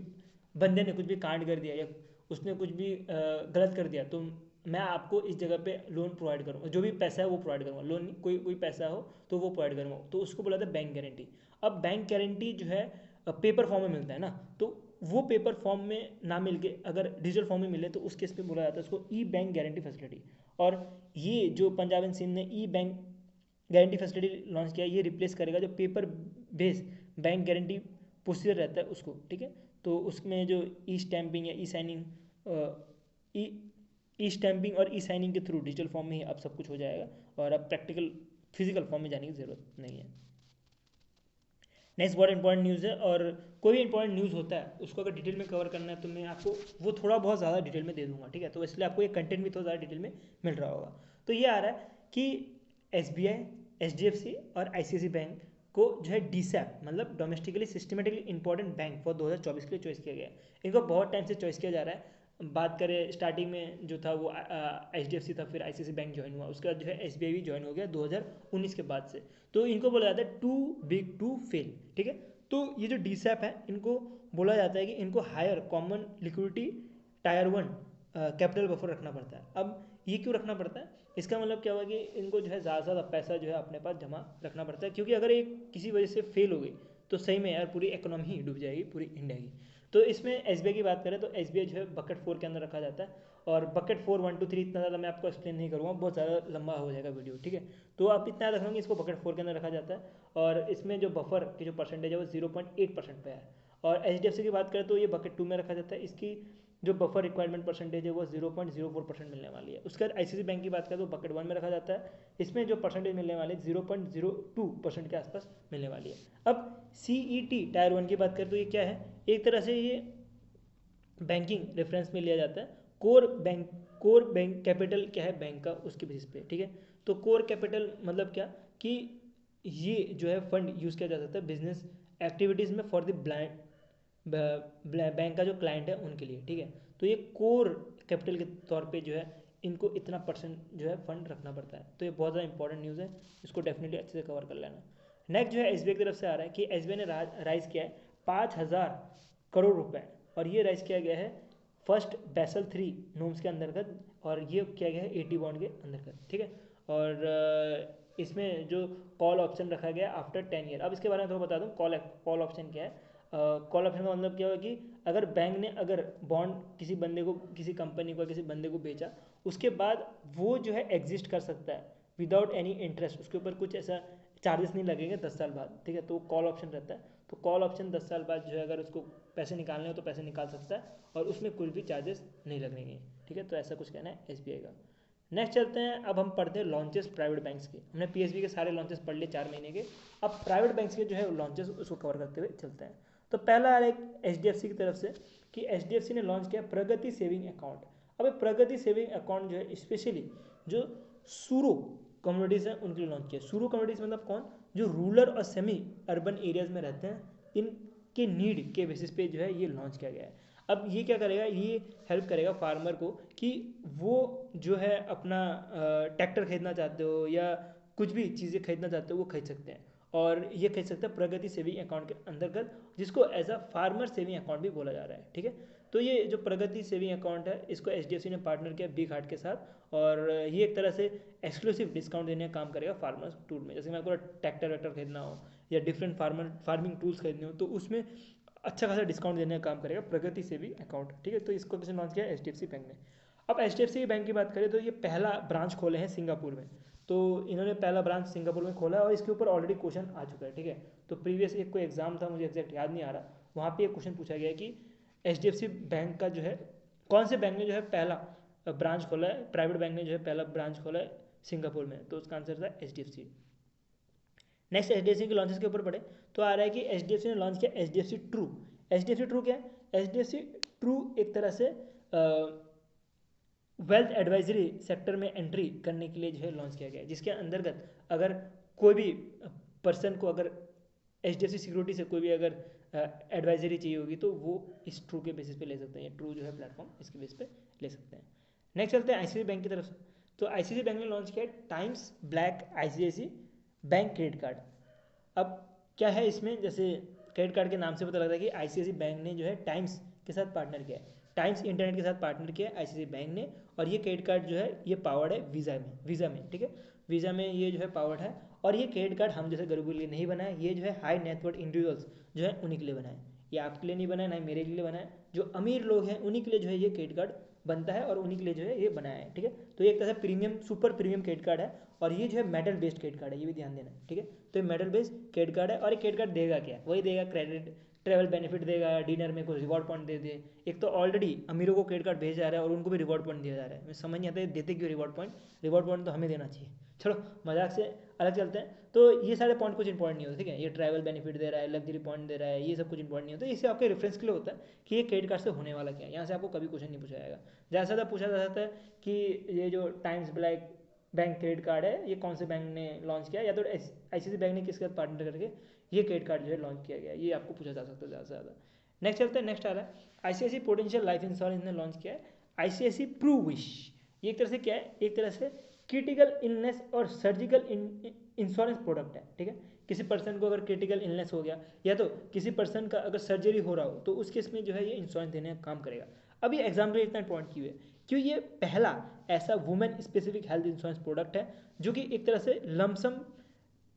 बंदे ने कुछ भी कांड कर दिया या उसने कुछ भी गलत कर दिया तो मैं आपको इस जगह पे लोन प्रोवाइड करूँगा, जो भी पैसा है वो प्रोवाइड करूँगा, लोन कोई पैसा हो तो वो प्रोवाइड करूँगा, तो उसको बोला था बैंक गारंटी। अब बैंक गारंटी जो है पेपर फॉर्म में मिलता है ना, तो वो पेपर फॉर्म में ना मिल के अगर डिजिटल फॉर्म में मिले तो उस केस पे बोला जाता है उसको बैंक गारंटी फैसिलिटी। और ये जो पंजाब एंड सिंध ने बैंक गारंटी फैसिलिटी लॉन्च किया, ये रिप्लेस करेगा जो paper base bank guarantee procedure रहता है उसको, ठीक है। तो उसमें जो स्टैंपिंग या ई स्टैंपिंग और साइनिंग के थ्रू डिजिटल फॉर्म में ही अब सब कुछ हो जाएगा, और अब प्रैक्टिकल फिजिकल फॉर्म में जाने की ज़रूरत नहीं है। नेक्स्ट बहुत इंपॉर्टेंट न्यूज़ है, और कोई भी इंपॉर्टेंट न्यूज़ होता है उसको अगर डिटेल में कवर करना है तो मैं आपको वो थोड़ा बहुत ज़्यादा डिटेल में दे दूंगा, ठीक है। तो इसलिए आपको ये कंटेंट भी थोड़ा ज़्यादा डिटेल में मिल रहा होगा। तो ये आ रहा है कि SBI, HDFC और ICICI बैंक को जो है DSAP मतलब domestically systematically important bank for 2024 के लिए चॉइस किया गया है। इनको बहुत टाइम से चॉइस किया जा रहा है। बात करें स्टार्टिंग में जो था वो HDFC था, फिर ICICI बैंक ज्वाइन हुआ, उसके बाद जो है SBI भी ज्वाइन हो गया 2019 के बाद से। तो इनको बोला जाता है टू बिग टू फेल, ठीक है। तो ये जो DSAP है इनको बोला जाता है कि इनको higher common liquidity tier 1 capital buffer रखना पड़ता है। अब ये क्यों रखना पड़ता है? इसका मतलब क्या हुआ कि इनको जो है ज़्यादा से ज़्यादा पैसा जो है अपने पास जमा रखना पड़ता है, क्योंकि अगर एक किसी वजह से फेल हो गई तो सही में यार पूरी इकोनॉमी ही डूब जाएगी, पूरी इंडिया की। तो इसमें SBI की बात करें तो SBI जो है बकेट 4 के अंदर रखा जाता है, और बकेट 4 1 2 3 इतना ज़्यादा मैं आपको एक्सप्लेन नहीं करूँगा, बहुत ज़्यादा लंबा हो जाएगा वीडियो, ठीक है। तो आप इतना याद रखेंगे इसको बकेट 4 के अंदर रखा जाता है, और इसमें जो बफर की जो परसेंटेज है वो 0.8% पे है। और HDFC की बात करें तो ये बकेट 2 में रखा जाता है, इसकी जो बफर रिक्वायरमेंट परसेंटेज है वो 0.04% मिलने वाली है। उसके बाद ICICI बैंक की बात करें तो बकेट 1 में रखा जाता है, इसमें जो परसेंटेज मिलने वाली है 0.02% के आसपास मिलने वाली है। अब CET टायर 1 की बात करें तो ये क्या है, एक तरह से ये बैंकिंग रेफरेंस में लिया जाता है, कोर बैंक कैपिटल क्या है बैंक का, उसके बेसिस पे, ठीक है। तो कोर कैपिटल मतलब क्या कि ये जो है फंड यूज़ किया जा सकता है बिजनेस एक्टिविटीज़ में फॉर द बैंक का जो क्लाइंट है उनके लिए, ठीक है। तो ये कोर कैपिटल के तौर पे जो है इनको इतना परसेंट जो है फंड रखना पड़ता है। तो ये बहुत ज़्यादा इंपॉर्टेंट न्यूज़ है, इसको डेफिनेटली अच्छे से कवर कर लेना। नेक्स्ट जो है एसबीआई की तरफ से आ रहा है कि एसबीआई ने राइज किया है 5,000 करोड़ रुपए, और ये राइज किया गया है फर्स्ट बेसल 3 नॉर्म्स के अंतर्गत, और ये किया गया है 80 बॉन्ड के अंतर्गत, ठीक है। और इसमें जो कॉल ऑप्शन रखा गया आफ्टर 10 ईयर। अब इसके बारे में थोड़ा बता दूं, कॉल ऑप्शन क्या है। कॉल ऑप्शन का मतलब क्या हुआ कि अगर बैंक ने अगर बॉन्ड किसी बंदे को, किसी कंपनी को, किसी बंदे को बेचा, उसके बाद वो जो है एग्जिस्ट कर सकता है विदाउट एनी इंटरेस्ट, उसके ऊपर कुछ ऐसा चार्जेस नहीं लगेंगे 10 साल बाद, ठीक है। तो कॉल ऑप्शन रहता है। तो कॉल ऑप्शन 10 साल बाद जो है अगर उसको पैसे निकालने हो तो पैसे निकाल सकता है, और उसमें कुछ भी चार्जेस नहीं लगेंगे, ठीक है। तो ऐसा कुछ कहना है एसबीआई का। नेक्स्ट चलते हैं, अब हम पढ़ते हैं लॉन्चेस प्राइवेट बैंक्स के। हमने पीएसबी के सारे लॉन्चेस पढ़ लिए 4 महीने के, अब प्राइवेट बैंक्स के जो है लॉन्चेस उसको कवर करते हुए चलते हैं। तो पहला आ रहा है एचडीएफसी की तरफ से कि एचडीएफसी ने लॉन्च किया प्रगति सेविंग अकाउंट। अब प्रगति सेविंग अकाउंट जो है स्पेशली जो सूरो कम्युनिटीज़ हैं उनके लिए लॉन्च किया। सूरो कम्युनिटीज़ मतलब कौन, जो रूरल और सेमी अर्बन एरियाज में रहते हैं, इनके नीड के बेसिस पे जो है ये लॉन्च किया गया है। अब ये क्या करेगा, ये हेल्प करेगा फार्मर को कि वो जो है अपना ट्रैक्टर खरीदना चाहते हो या कुछ भी चीज़ें खरीदना चाहते हो वो खरीद सकते हैं, और ये खरीद सकते हैं प्रगति सेविंग अकाउंट के अंतर्गत, जिसको as a farmer saving account भी बोला जा रहा है, ठीक है। तो ये जो प्रगति सेविंग अकाउंट है इसको एचडीएफसी ने पार्टनर किया बिग हार्ट के साथ, और ये एक तरह से एक्सक्लूसिव डिस्काउंट देने का काम करेगा फार्मर्स टूल में। जैसे मैं आपको ट्रैक्टर वैक्टर खरीदना हो या डिफरेंट फार्मिंग टूल्स खरीदने हो तो उसमें अच्छा खासा डिस्काउंट देने का काम करेगा प्रगति सेविंग अकाउंट, ठीक है। तो इसको किसने लॉन्च किया, एचडीएफसी बैंक ने। अब एचडीएफसी बैंक की बात करें तो ये पहला ब्रांच खोले हैं सिंगापुर में। तो इन्होंने पहला ब्रांच सिंगापुर में खोला है, और इसके ऊपर ऑलरेडी क्वेश्चन आ चुका है, ठीक है। तो प्रीवियस एक कोई एग्जाम था, मुझे एग्जैक्ट याद नहीं आ रहा, वहाँ पे एक क्वेश्चन पूछा गया कि एचडीएफसी बैंक का जो है कौन से बैंक ने जो है पहला ब्रांच खोला है, प्राइवेट बैंक ने जो है पहला ब्रांच खोला है सिंगापुर में, तो उसका आंसर था एचडीएफसी। नेक्स्ट एचडीएफसी के लॉन्चेस के ऊपर पढ़े तो आ रहा है कि एचडीएफसी ने लॉन्च किया एचडीएफसी ट्रू। एचडीएफसी ट्रू क्या है, एचडीएफसी ट्रू एक तरह से वेल्थ एडवाइजरी सेक्टर में एंट्री करने के लिए जो है लॉन्च किया गया है, जिसके अंतर्गत अगर कोई भी पर्सन को अगर एचडीएफसी सिक्योरिटी से कोई भी अगर एडवाइजरी चाहिए होगी तो वो इस ट्रू के बेसिस पे ले सकते हैं। ट्रू जो है प्लेटफॉर्म इसके बेसिस पे ले सकते हैं। नेक्स्ट चलते हैं आईसीआईसी बैंक की तरफ से। तो आईसीआईसी बैंक ने लॉन्च किया Times Black ICICI bank credit card. अब क्या है इसमें, जैसे क्रेडिट कार्ड के नाम से पता लगता है कि आईसीआईसी बैंक ने जो है टाइम्स के साथ पार्टनर किया है, टाइम्स इंटरनेट के साथ पार्टनर किया है आईसीआईसी बैंक ने, और ये क्रेडिट कार्ड जो है ये पावर्ड है वीज़ा में, ठीक है। वीज़ा में ये जो है पावर्ड है, और ये क्रेडिट कार्ड हम जैसे गरीबों के लिए नहीं बना है, ये जो है हाई नेटवर्थ इंडिविजुअल्स जो है उन्हीं के लिए बना है। ये आपके लिए नहीं बना है, ना ही मेरे लिए बना है, जो अमीर लोग हैं उन्हीं के लिए जो है ये क्रेडिट कार्ड बनता है, और उन्हीं के लिए जो है ये बनाया है, ठीक है। तो ये एक तरह से premium super premium credit card है, और ये जो है मेटल बेस्ड क्रेडिट कार्ड है, ये भी ध्यान देना, ठीक है। तो ये मेटल बेस्ड क्रेडिट कार्ड है, और ये क्रेडिट कार्ड देगा क्या, वही देगा क्रेडिट ट्रैवल बेनिफिट देगा, डिनर में कुछ रिवॉर्ड पॉइंट दे दे। एक तो ऑलरेडी अमीरों को क्रेडिट कार्ड भेजा जा रहा है और उनको भी रिवॉर्ड पॉइंट दिया जा रहा है, मैं समझ नहीं आता है देते क्यों रिवॉर्ड पॉइंट, रिवॉर्ड पॉइंट तो हमें देना चाहिए। चलो मजाक से अलग चलते हैं। तो ये सारे पॉइंट कुछ इंपॉर्टेंट नहीं होते, ठीक है। ये ट्रैवल बेनिफिट दे रहा है, लग्जरी पॉइंट दे रहा है, ये सब कुछ इंपॉर्टेंट नहीं होता, इससे आपके रेफरेंस के लिए होता है कि ये क्रेडिट कार्ड से होने वाला क्या है। यहाँ से आपको कभी क्वेश्चन नहीं पूछा जाएगा। ज़्यादा से ज़्यादा पूछा जा सकता है कि ये जो times black bank credit card है ये कौन से बैंक ने लॉन्च किया, या तो आईसीआईसी बैंक ने किसके साथ पार्टनर करके ये क्रेडिट कार्ड जो है लॉन्च किया गया, ये आपको पूछा जा सकता है ज़्यादा से ज़्यादा। नेक्स्ट चलते हैं, नेक्स्ट आ रहा है आईसीआईसी पोटेंशियल लाइफ इंश्योरेंस ने लॉन्च किया है आईसीआईसी प्रू विश। ये एक तरह से क्या है, एक तरह से क्रिटिकल इलनेस और सर्जिकल इंश्योरेंस प्रोडक्ट है, ठीक है। किसी पर्सन को अगर क्रिटिकल इलनेस हो गया या तो किसी पर्सन का अगर सर्जरी हो रहा हो तो उस केस में जो है ये इंश्योरेंस देने का काम करेगा। अब ये एग्जाम्पल इतना इंपॉर्टेंट क्यों है, क्यों ये पहला ऐसा women specific health insurance product है जो कि एक तरह से लमसम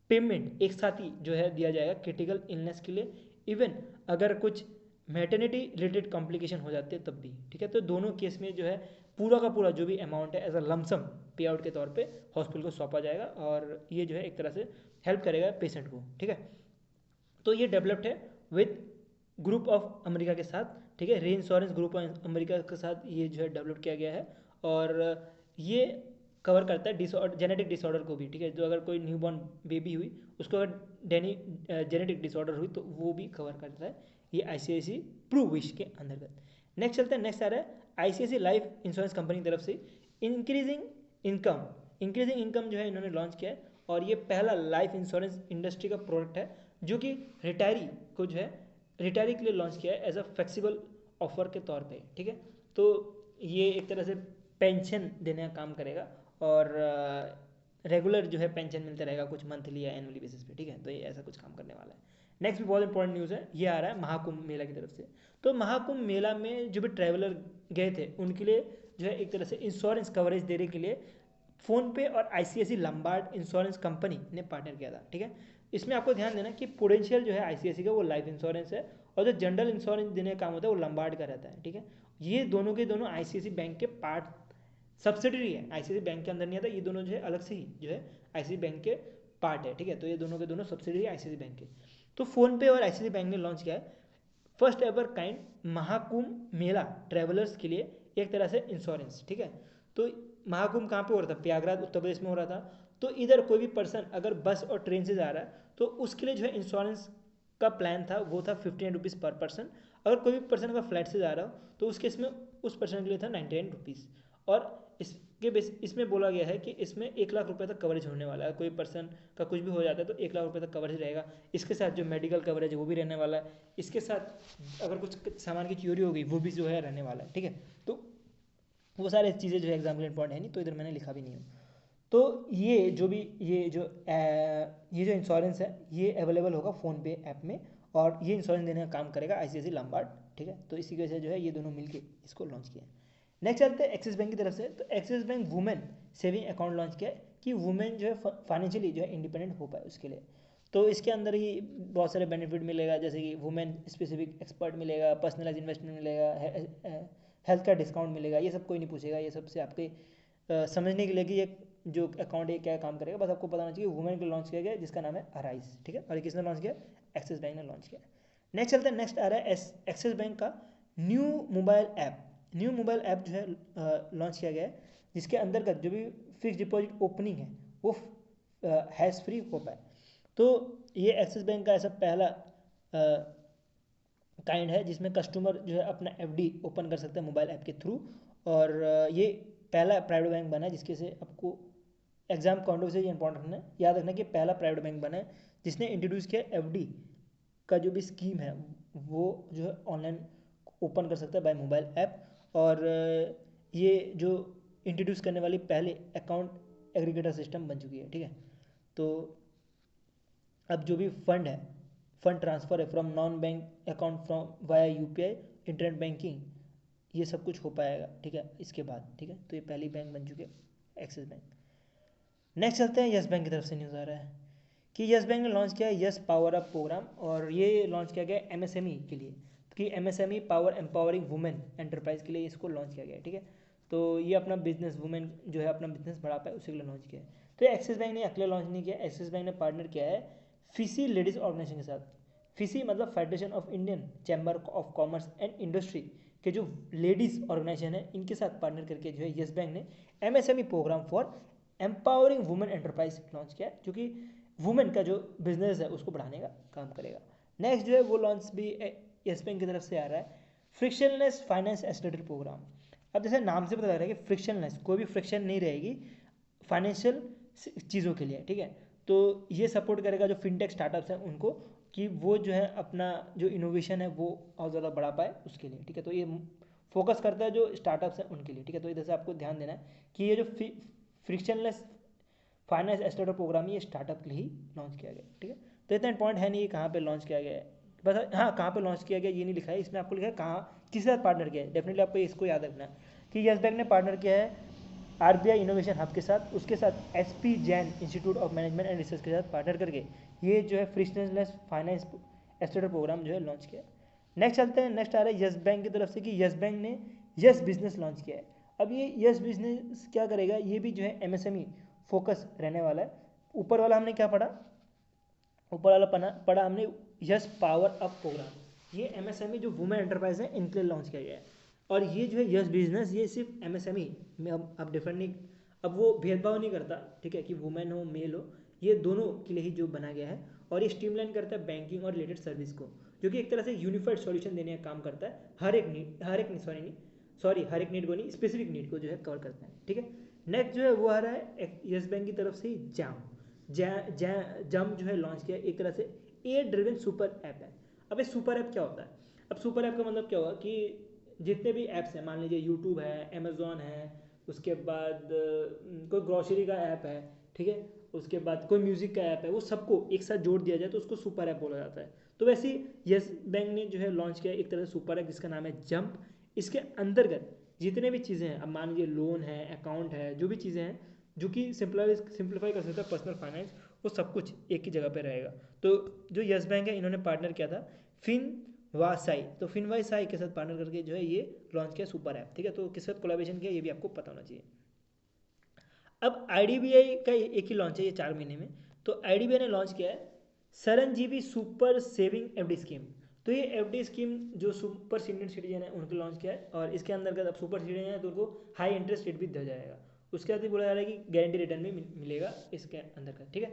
पेमेंट एक साथ ही जो है दिया जाएगा क्रिटिकल इलनेस के लिए, इवन अगर कुछ मैटर्निटी रिलेटेड कॉम्प्लिकेशन हो जाते हैं तब भी, ठीक है। तो दोनों केस में जो है पूरा का पूरा जो भी अमाउंट है एज अ लमसम पे आउट के तौर पे हॉस्पिटल को सौंपा जाएगा, और ये जो है एक तरह से हेल्प करेगा पेशेंट को, ठीक है। तो ये डेवलप्ड है विद ग्रुप ऑफ अमेरिका के साथ, ठीक है। री इंश्योरेंस ग्रुप ऑफ अमेरिका के साथ ये जो है डेवलप किया गया है, और ये कवर करता है जेनेटिक डिसऑर्डर को भी, ठीक है। जो अगर कोई न्यूबॉर्न बेबी हुई उसको अगर जेनेटिक डिसऑर्डर हुई तो वो भी कवर करता है ये आईसीआईसी प्रू विश के अंतर्गत। नेक्स्ट चलते हैं, नेक्स्ट आ रहा है आईसीआईसी लाइफ इंश्योरेंस कंपनी की तरफ से इंक्रीजिंग इनकम, इंक्रीजिंग इनकम जो है इन्होंने लॉन्च किया है, और ये पहला लाइफ इंश्योरेंस इंडस्ट्री का प्रोडक्ट है जो कि रिटायरी को जो है रिटायरी के लिए लॉन्च किया है एज अ फ्लेक्सिबल ऑफर के तौर पे, ठीक है। तो ये एक तरह से पेंशन देने का काम करेगा, और रेगुलर जो है पेंशन मिलता रहेगा कुछ मंथली या एनुअली बेसिस पे, ठीक है। तो ये ऐसा कुछ काम करने वाला है। नेक्स्ट भी बहुत इंपॉर्टेंट न्यूज़ है, ये आ रहा है महाकुंभ मेला की तरफ से। तो महाकुंभ मेला में जो भी ट्रैवलर गए थे उनके लिए जो है एक तरह से इंश्योरेंस कवरेज देने के लिए फ़ोनपे और ICICI लंबार्ड इंश्योरेंस कंपनी ने पार्टनर किया था, ठीक है। इसमें आपको ध्यान देना कि पोटेंशियल जो है ICICI का वो लाइफ इंश्योरेंस है, और जो जनरल इंश्योरेंस देने का काम होता है वो लंबार्ड का रहता है, ठीक है। ये दोनों के दोनों ICICI बैंक के पार्ट सब्सिडरी है, ICICI बैंक के अंदर नहीं आता, ये दोनों जो है अलग से ही जो है ICICI बैंक के पार्ट है, ठीक है। तो ये दोनों के दोनों सब्सिडरी है ICICI बैंक के। तो फ़ोनपे और ICICI बैंक ने लॉन्च किया है फर्स्ट एवर काइंड महाकुंभ मेला ट्रैवलर्स के लिए एक तरह से इंश्योरेंस, ठीक है। तो महाकुंभ कहाँ पे हो रहा था? प्रयागराज उत्तर प्रदेश में हो रहा था। तो इधर कोई भी पर्सन अगर बस और ट्रेन से जा रहा है तो उसके लिए जो है इंश्योरेंस का प्लान था वो था 59 रुपीज़ पर पर्सन। अगर कोई भी पर्सन अगर फ्लाइट से जा रहा हो तो उस केस में उस पर्सन के लिए था 99 रुपीज़। और इसके बेस इसमें बोला गया है कि इसमें 1 लाख रुपए तक कवरेज होने वाला है। कोई पर्सन का कुछ भी हो जाता है तो 1 लाख रुपए तक कवरेज रहेगा। इसके साथ जो मेडिकल कवरेज है वो भी रहने वाला है। इसके साथ अगर कुछ सामान की चोरी हो गई वो भी जो है रहने वाला है, ठीक है। तो वो सारी चीज़ें जो है एग्जाम्पल इंपॉर्टेंट है नहीं, तो इधर मैंने लिखा भी नहीं हूँ। तो ये जो भी ये जो इंश्योरेंस है ये अवेलेबल होगा फ़ोनपे ऐप में, और ये इंश्योरेंस देने का काम करेगा ICICI लंबार्ड, ठीक है। तो इसी की वजह से जो है ये दोनों मिलके इसको लॉन्च किया है। नेक्स्ट चलते हैं एक्सिस बैंक की तरफ से। तो axis bank women saving account launch किया है कि वुमेन जो है फाइनेंशियली जो है इंडिपेंडेंट हो पाए उसके लिए। तो इसके अंदर ही बहुत सारे बेनिफिट मिलेगा, जैसे कि वुमेन स्पेसिफिक एक्सपर्ट मिलेगा, पर्सनलाइज इन्वेस्टमेंट मिलेगा, हेल्थ का डिस्काउंट मिलेगा। ये सब कोई नहीं पूछेगा, ये सबसे आपके समझने के लिए कि ये जो अकाउंट है क्या काम करेगा, बस आपको पता होना चाहिए। वुमेन को लॉन्च किया गया जिसका नाम है अराइज, ठीक है। और ये किसने लॉन्च किया? एक्सिस बैंक ने लॉन्च किया। नेक्स्ट चलते हैं, नेक्स्ट आ रहा है एक्सिस बैंक का new mobile app. New mobile app जो है लॉन्च किया गया है, जिसके अंदर का जो भी फिक्स डिपॉजिट ओपनिंग है वो हैश फ्री हो पाए। तो ये एक्सिस बैंक का ऐसा पहला काइंड है जिसमें कस्टमर जो है अपना FD ओपन कर सकते हैं मोबाइल ऐप के थ्रू। और ये पहला प्राइवेट बैंक बना है जिसके से आपको एग्जाम काउंटर से ये इंपॉर्टेंट है, याद रखना कि पहला प्राइवेट बैंक बना है जिसने इंट्रोड्यूस किया FD का जो भी स्कीम है वो जो है ऑनलाइन ओपन कर सकता है बाय मोबाइल ऐप। और ये जो इंट्रोड्यूस करने वाली पहले अकाउंट एग्रीगेटर सिस्टम बन चुकी है, ठीक है। तो अब जो भी फंड है, फंड ट्रांसफ़र है from non bank account from via UPI internet banking, ये सब कुछ हो पाएगा, ठीक है, इसके बाद, ठीक है। तो ये पहली बैंक बन चुकी है एक्सिस बैंक। नेक्स्ट चलते हैं, यस बैंक की तरफ से न्यूज़ आ रहा है कि यस बैंक ने लॉन्च किया है यस पावर अप प्रोग्राम, और ये लॉन्च किया गया MSME के लिए, कि MSME power empowering women enterprise के लिए इसको लॉन्च किया गया है, ठीक है। तो ये अपना बिजनेस, वुमेन जो है अपना बिजनेस बढ़ा पाए उसी के लिए लॉन्च किया है। तो एक्सिस बैंक ने अकेले लॉन्च नहीं किया, एक्सिस बैंक ने पार्टनर किया है फिसी लेडीज़ ऑर्गेनाइजेशन के साथ। फिसी मतलब federation of Indian chamber of commerce and industry के जो लेडीज़ ऑर्गेनाइजेशन है इनके साथ पार्टनर करके जो है यस बैंक ने MSME program for empowering women enterprise launch किया है, जो कि वुमेन का जो बिजनेस है उसको बढ़ाने का काम करेगा। नेक्स्ट जो है वो लॉन्च भी यस बैंक की तरफ से आ रहा है, फ्रिक्शनलेस फाइनेंस एक्सेलरेटर प्रोग्राम। अब जैसे नाम से पता लग रहा है कि फ्रिक्शनलेस, कोई भी फ्रिक्शन नहीं रहेगी फाइनेंशियल चीज़ों के लिए, ठीक है। तो ये सपोर्ट करेगा जो फिनटेक स्टार्टअप्स हैं उनको, कि वो जो है अपना जो इनोवेशन है वो और ज़्यादा बढ़ा पाए उसके लिए, ठीक है। तो ये फोकस करता है जो स्टार्टअप्स हैं उनके लिए, ठीक है। तो इधर से आपको ध्यान देना है कि ये जो फ्रिक्शनलेस फाइनेंस एक्सेलरेटर प्रोग्राम ये स्टार्टअप के लिए ही लॉन्च किया गया, ठीक है। तो इतना इंपॉर्टेंट है नहीं ये कहाँ पे लॉन्च किया गया है, बस हाँ कहाँ पे लॉन्च किया गया ये नहीं लिखा है इसमें, आपको लिखा है कहाँ किसके साथ पार्टनर किया है। डेफिनेटली आपको इसको याद रखना है कि यस बैंक ने पार्टनर किया है RBI इनोवेशन हब के साथ, उसके साथ SP Jain institute of management and research के साथ पार्टनर करके ये जो है फ्रिक्शनलेस फाइनेंस एक्सेलरेटर प्रोग्राम जो है लॉन्च किया। नेक्स्ट चलते हैं, नेक्स्ट आ रहा है यस बैंक की तरफ से कि यस बैंक ने यस बिजनेस लॉन्च किया है। अब ये यस बिजनेस क्या करेगा, ये भी जो है MSME फोकस रहने वाला है। ऊपर वाला हमने क्या पढ़ा, ऊपर वाला पढ़ा हमने यस पावर अप प्रोग्राम, ये MSME जो वुमेन एंटरप्राइज है इनके लिए लॉन्च किया गया है। और ये जो है यस बिजनेस ये सिर्फ MSME में अब डिफरेंट नहीं, अब वो भेदभाव नहीं करता, ठीक है, कि वुमेन हो मेल हो, ये दोनों के लिए ही जो बना गया है। और ये स्ट्रीमलाइन करता है बैंकिंग और रिलेटेड सर्विस को, जो कि एक तरह से यूनिफाइड सॉल्यूशन देने का काम करता है हर एक सॉरी हर एक नीड को नहीं, स्पेसिफिक नीड को जो है कवर करता है, ठीक है। नेक्स्ट जो है वो आ रहा है यस बैंक की तरफ से जैम जम जो है लॉन्च किया, एक तरह से ए ड्रिवन सुपर ऐप है। अब ये सुपर ऐप क्या होता है? अब सुपर ऐप का मतलब क्या होगा कि जितने भी ऐप्स हैं, मान लीजिए यूट्यूब है, अमेजोन है, उसके बाद कोई ग्रॉसरी का ऐप है, ठीक है, उसके बाद कोई म्यूज़िक का ऐप है, वो सबको एक साथ जोड़ दिया जाए तो उसको सुपर ऐप बोला जाता है। तो वैसे ही यस बैंक ने जो है लॉन्च किया एक तरह से सुपर ऐप जिसका नाम है जंप। इसके अंतर्गत जितने भी चीज़ें हैं, अब मान लीजिए लोन है, अकाउंट है, जो भी चीज़ें हैं जो कि सिंप्लीफाई कर सकता है पर्सनल फाइनेंस, वो सब कुछ एक ही जगह पे रहेगा। तो जो यस बैंक है इन्होंने पार्टनर किया था फिन वासाई, तो फिन वासाई के साथ पार्टनर करके जो है ये लॉन्च किया सुपर ऐप, ठीक है। तो किसके साथ कोलैबोरेशन किया ये भी आपको पता होना चाहिए। अब आईडीबीआई का एक ही लॉन्च है ये 4 महीने में। तो आईडीबीआई ने लॉन्च किया है सरनजीवी सुपर सेविंग एफडी स्कीम। तो ये एफडी स्कीम जो सुपर सीनियर सिटीजन है उनको लॉन्च किया है, और इसके अंदर अब सुपर सिटीजन है तो उनको हाई इंटरेस्ट रेट भी दिया जाएगा। उसके बाद बोला जा रहा है कि गारंटी रिटर्न भी मिलेगा इसके अंदर का, ठीक है।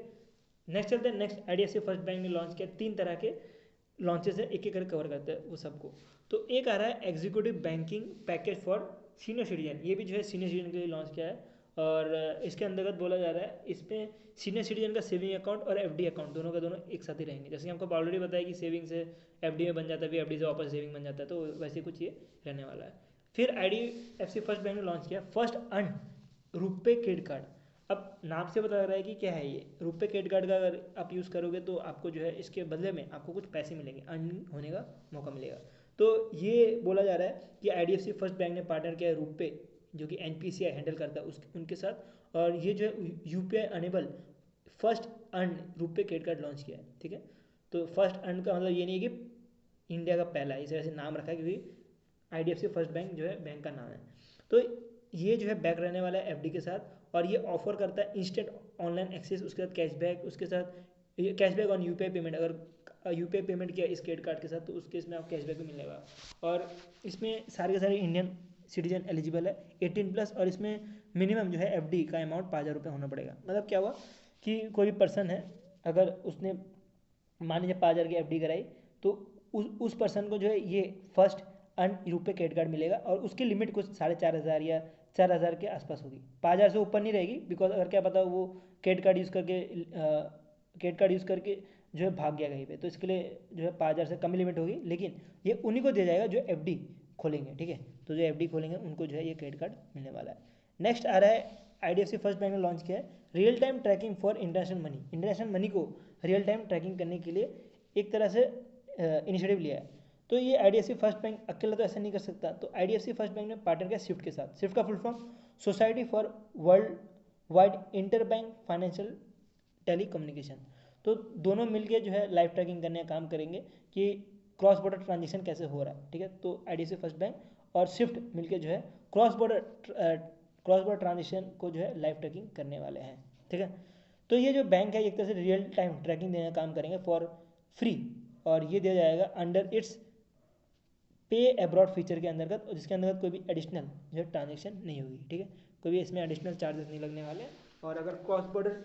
नेक्स्ट चलते हैं, नेक्स्ट आईडीएफसी फर्स्ट बैंक ने लॉन्च किया 3 तरह के लॉन्चेस है, एक एक करके कवर करते हैं वो सबको। तो एक आ रहा है executive banking package for senior citizen, ये भी जो है सीनियर सिटीजन के लिए लॉन्च किया है। और इसके अंतर्गत बोला जा रहा है इसमें सीनियर सिटीजन का सेविंग अकाउंट और एफडी अकाउंट दोनों का दोनों एक साथ ही रहेंगे। जैसे कि हमको ऑलरेडी बताया कि सेविंग से एफडी में बन जाता है, फिर एफडी से वापस सेविंग बन जाता है, तो वैसे कुछ ये रहने वाला है। फिर आईडीएफसी फर्स्ट बैंक ने लॉन्च किया first earn RuPay credit card. अब नाम से बता रहा है कि क्या है ये रुपे क्रेडिट कार्ड का, अगर आप यूज़ करोगे तो आपको जो है इसके बदले में आपको कुछ पैसे मिलेंगे, अर्न होने का मौका मिलेगा। तो ये बोला जा रहा है कि आईडीएफसी फर्स्ट बैंक ने पार्टनर किया है रुपे, जो कि एनपीसीआई हैंडल करता है उनके साथ, और ये जो है UPI enable first earn RuPay credit card launch किया है, ठीक है। तो फर्स्ट अर्न का मतलब ये नहीं है कि इंडिया का पहला, इस तरह से नाम रखा है क्योंकि आईडीएफसी फर्स्ट बैंक जो है बैंक का नाम है। तो ये जो है बैक रहने वाला है एफडी के साथ, और ये ऑफर करता है इंस्टेंट ऑनलाइन एक्सेस, उसके साथ कैशबैक, उसके साथ कैशबैक ऑन यूपीआई पेमेंट। अगर यूपीआई पेमेंट किया इस क्रेडिट कार्ड के साथ तो उस केस में आप कैशबैक भी मिलेगा। और इसमें सारे के सारे इंडियन सिटीजन एलिजिबल है 18+, और इसमें मिनिमम जो है एफडी का अमाउंट 5,000 रुपये होना पड़ेगा। मतलब क्या हुआ कि कोई भी पर्सन है, अगर उसने मान लीजिए 5,000 की एफडी कराई, तो उस पर्सन को जो है ये फर्स्ट अर्न रुपये क्रेडिट कार्ड मिलेगा, और उसकी लिमिट कुछ 4,500 या 4,000 के आसपास होगी, 5,000 से ऊपर नहीं रहेगी। बिकॉज अगर क्या पता वो क्रेडिट कार्ड यूज़ करके जो है भाग गया कहीं पे, तो इसके लिए जो है 5,000 से कम ही लिमिट होगी। लेकिन ये उन्हीं को दिया जाएगा जो एफडी खोलेंगे, ठीक है। तो जो एफडी खोलेंगे उनको जो है ये क्रेडिट कार्ड मिलने वाला है। नेक्स्ट आ रहा है आईडीएफसी फर्स्ट बैंक ने लॉन्च किया है real time tracking for international money. International money को रियल टाइम ट्रैकिंग करने के लिए एक तरह से इनिशिएटिव लिया है। तो ये आईडीएफसी फर्स्ट बैंक अकेला तो ऐसा नहीं कर सकता, तो आईडीएफसी फर्स्ट बैंक ने पार्टनर किया स्विफ्ट के साथ। स्विफ्ट का full form society for world wide interbank financial telecommunication. तो दोनों मिलके जो है लाइव ट्रैकिंग करने का काम करेंगे कि क्रॉस बॉर्डर ट्रांजेक्शन कैसे हो रहा है, ठीक है। तो आईडीएफसी फर्स्ट बैंक और स्विफ्ट मिलके जो है क्रॉस बॉर्डर ट्रांजेक्शन को जो है लाइव ट्रैकिंग करने वाले हैं, ठीक है। तो ये जो बैंक है एक तरह से रियल टाइम ट्रैकिंग देने का काम करेंगे फॉर फ्री, और ये दिया जाएगा अंडर इट्स पे अब्रॉड फीचर के अंतर्गत, जिसके अंतर्गत कोई भी एडिशनल जो है ट्रांजेक्शन नहीं होगी, ठीक है। कोई भी इसमें एडिशनल चार्जेस नहीं लगने वाले, और अगर क्रॉस बॉर्डर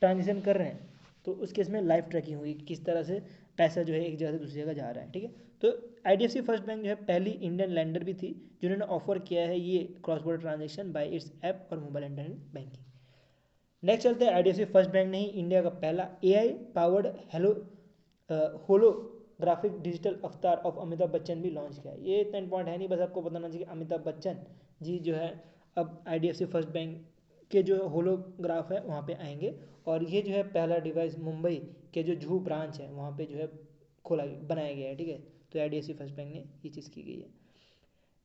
ट्रांजेक्शन कर रहे हैं तो उस केस में लाइव ट्रैकिंग होगी किस तरह से पैसा जो है एक जगह से दूसरी जगह जा रहा है, ठीक है। तो आईडीएफसी फर्स्ट बैंक जो है पहली इंडियन लैंडर भी थी जिन्होंने ऑफर किया है ये cross border transaction bye it's app और मोबाइल इंटरनेट बैंकिंग। नेक्स्ट चलते हैं, आईडीएफसी फर्स्ट बैंक ने ही इंडिया का पहला एआई पावर्ड होलोग्राफिक डिजिटल अवतार ऑफ अमिताभ बच्चन भी लॉन्च किया है। ये इतना इंपॉर्टेंट है नहीं, बस आपको बताना चाहिए अमिताभ बच्चन जी जो है अब आईडीएफसी फर्स्ट बैंक के जो होलोग्राफ है वहाँ पे आएंगे, और ये जो है पहला डिवाइस मुंबई के जो जुहू ब्रांच है वहाँ पे जो है बनाया गया है, ठीक है। तो आईडीएफसी फर्स्ट बैंक ने ये चीज़ की गई है।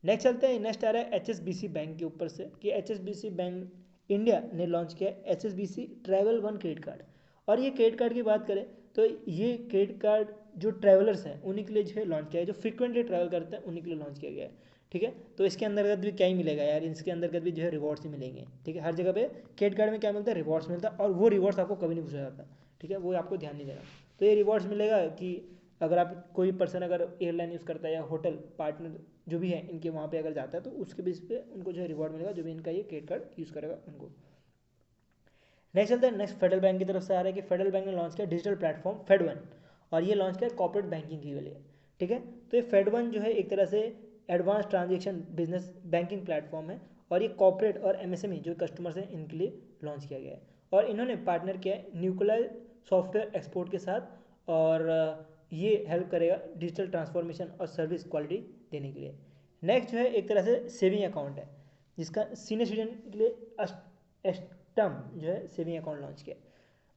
नेक्स्ट चलते हैं, नेक्स्ट आ रहा है एचएसबीसी बैंक के ऊपर से कि एचएसबीसी बैंक इंडिया ने लॉन्च किया HSBC travel one credit card. और ये क्रेडिट कार्ड की बात करें तो ये क्रेडिट कार्ड जो ट्रैवलर्स हैं उन्हीं के लिए जो है लॉन्च किया है, जो फ्रिक्वेंटली ट्रैवल करते हैं उन्हीं के लिए लॉन्च किया गया है, ठीक है। तो इसके अंतर्गत भी क्या ही मिलेगा यार, इसके अंतर्गत भी जो है रिवॉर्ड्स ही मिलेंगे, ठीक है। हर जगह पे क्रेडिट कार्ड में क्या मिलता है, रिवॉर्ड्स मिलता है, और वो रिवॉर्ड्स आपको कभी नहीं पूछा जाता, ठीक है, वो आपको ध्यान नहीं देना। तो ये रिवॉर्ड्स मिलेगा कि अगर आप कोई पर्सन अगर एयरलाइन यूज़ करता है या होटल पार्टनर जो भी है इनके वहाँ पे अगर जाता है तो उसके बेस पे उनको जो है रिवॉर्ड मिलेगा, जो भी इनका ये क्रेडिट कार्ड यूज़ करेगा उनको। नेक्स्ट चलता है, नेक्स्ट फेडरल बैंक की तरफ से आ रहा है कि फेडरल बैंक ने लॉन्च किया डिजिटल प्लेटफॉर्म फेड वन, और ये लॉन्च किया कॉर्पोरेट बैंकिंग के लिए, ठीक है। तो ये फेड वन जो है एक तरह से advance transaction business banking platform है और ये कॉर्पोरेट और एमएसएमई जो कस्टमर्स हैं इनके लिए लॉन्च किया गया है। और इन्होंने पार्टनर किया है न्यूक्लियर सॉफ्टवेयर एक्सपोर्ट के साथ और ये हेल्प करेगा डिजिटल ट्रांसफॉर्मेशन और सर्विस क्वालिटी देने के लिए। नेक्स्ट जो है एक तरह से सेविंग अकाउंट है जिसका सीनियर सिटीजन के लिए एस्टम जो है सेविंग अकाउंट लॉन्च किया।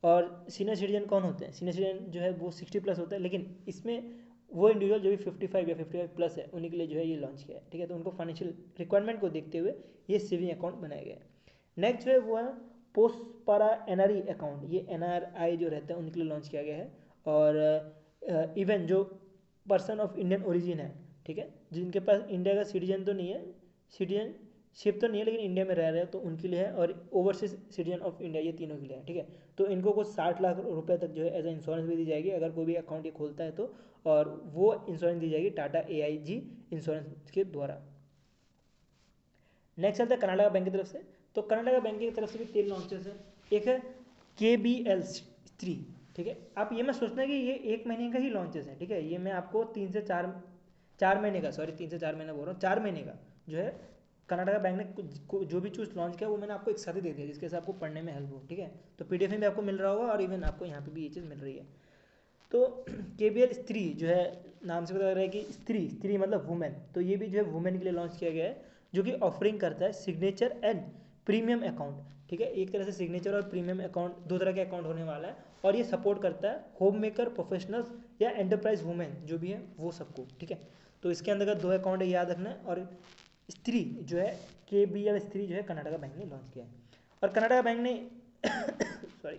और सीनियर सिटीजन कौन होते हैं? सीनियर सिटीजन जो है वो 60 प्लस होता है, लेकिन इसमें वो इंडिविजुअल जो भी 55 या 55 प्लस है उन्हीं के लिए जो है ये लॉन्च किया है, ठीक है। तो उनको फाइनेंशियल रिक्वायरमेंट को देखते हुए ये सेविंग अकाउंट बनाया गया है। नेक्स्ट जो है वो है पोस्ट पारा एनआरई अकाउंट, ये एनआरआई जो रहते हैं उनके लिए लॉन्च किया गया है। और इवन जो पर्सन ऑफ इंडियन ओरिजिन है, ठीक है, जिनके पास इंडिया का सिटीजन तो नहीं है, सिटीजनशिप तो नहीं है लेकिन इंडिया में रह रहे हैं, तो उनके लिए है। और ओवरसीज सिटीजन ऑफ इंडिया, ये तीनों के लिए है, ठीक है। तो इनको कुछ 60 लाख रुपए तक जो है एज ए इंश्योरेंस भी दी जाएगी अगर कोई भी अकाउंट ये खोलता है तो, और वो इंश्योरेंस दी जाएगी टाटा AIG इंश्योरेंस के द्वारा। नेक्स्ट आता है कर्नाटका बैंक की तरफ से। तो कर्नाटका बैंक की तरफ से भी 3 लॉन्चेस है। एक है KBL3, ठीक है। आप ये मत सोचना कि ये 1 महीने का ही लॉन्चेस है, ठीक है। ये मैं आपको 3 से 4 महीने का, सॉरी 3 से 4 महीना बोल रहा हूँ, 4 महीने का जो है कर्नाटका बैंक ने जो भी चूज लॉन्च किया वो मैंने आपको एक साथ ही दे दिया जिसके से आपको पढ़ने में हेल्प हो, ठीक है। तो PDF में भी आपको मिल रहा होगा और इवन आपको यहाँ पे भी ये चीज़ मिल रही है। तो KBL स्त्री जो है, नाम से पता लग रहा है कि स्त्री मतलब वुमेन, तो ये भी जो है वुमेन के लिए लॉन्च किया गया है, जो कि ऑफरिंग करता है सिग्नेचर एंड प्रीमियम अकाउंट, ठीक है। एक तरह से सिग्नेचर और प्रीमियम अकाउंट, 2 तरह के अकाउंट होने वाला है। और ये सपोर्ट करता है होम मेकर, प्रोफेशनल्स या एंटरप्राइज वुमेन जो भी है वो सबको, ठीक है। तो इसके अंदर 2 अकाउंट है, याद रखना है। और स्त्री जो है KBL स्त्री जो है कर्नाटका बैंक ने लॉन्च किया है। और कर्नाटका बैंक ने सॉरी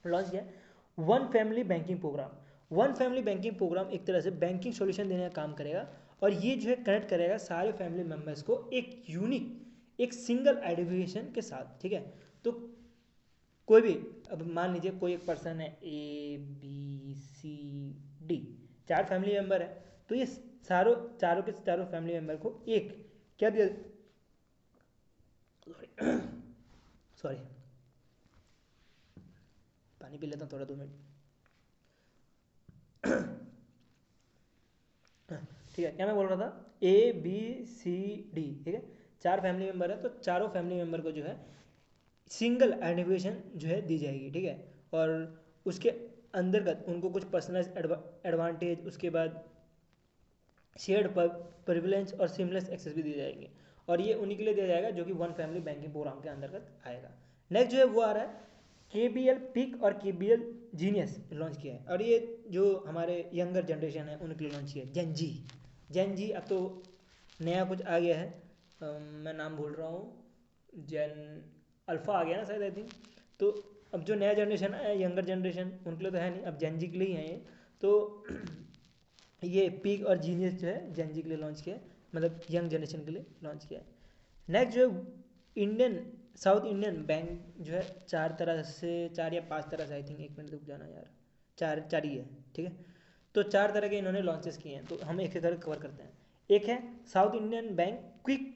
लॉन्च किया one family banking program. One family banking program एक तरह से बैंकिंग सॉल्यूशन देने का काम करेगा और ये जो है कनेक्ट करेगा सारे फैमिली मेम्बर्स को एक यूनिक, एक सिंगल आइडेंटिफिकेशन के साथ, ठीक है। तो कोई भी, अब मान लीजिए कोई एक पर्सन है ABCD, 4 फैमिली मेम्बर है, तो ये चारों के चारों फैमिली मेम्बर को एक क्या दिया, सॉरी पानी पी लेता हूँ थोड़ा, 2 मिनट। ठीक है, क्या मैं बोल रहा था, ABCD, ठीक है, 4 फैमिली मेम्बर है, तो चारों फैमिली मेम्बर को जो है सिंगल आइडेंटिफिकेशन जो है दी जाएगी, ठीक है। और उसके अंतर्गत उनको कुछ पर्सनलाइज एडवांटेज, उसके बाद शेयर्ड प्रिविलेज और सीमलेस एक्सेस भी दिए जाएंगे। और ये उन्हीं के लिए दिया जाएगा जो कि वन फैमिली बैंकिंग प्रोग्राम के अंतर्गत आएगा। नेक्स्ट जो है वो आ रहा है KBL पिक और KBL जीनियस लॉन्च किया है। और ये जो हमारे यंगर जनरेशन है उनके लिए लॉन्च किया है, जेन जी। अब तो नया कुछ आ गया है, मैं नाम भूल रहा हूँ, जेन अल्फ़ा आ गया ना शायद, आई थिंक। तो अब जो नया जनरेशन है, यंगर जनरेशन, उनके लिए तो है नहीं, अब जेन जी के लिए ही है ये। तो ये पीक और जीनियस जो है जेन जी के लिए लॉन्च किया है, मतलब यंग जनरेशन के लिए लॉन्च किया है। नेक्स्ट जो है साउथ इंडियन बैंक जो है 4 या 5 तरह से, आई थिंक, 1 मिनट रुक जाना यार, 4 ही है, ठीक है। तो 4 तरह के इन्होंने लॉन्चेस किए हैं, तो हम एक एक करके कवर करते हैं। एक है south Indian bank quick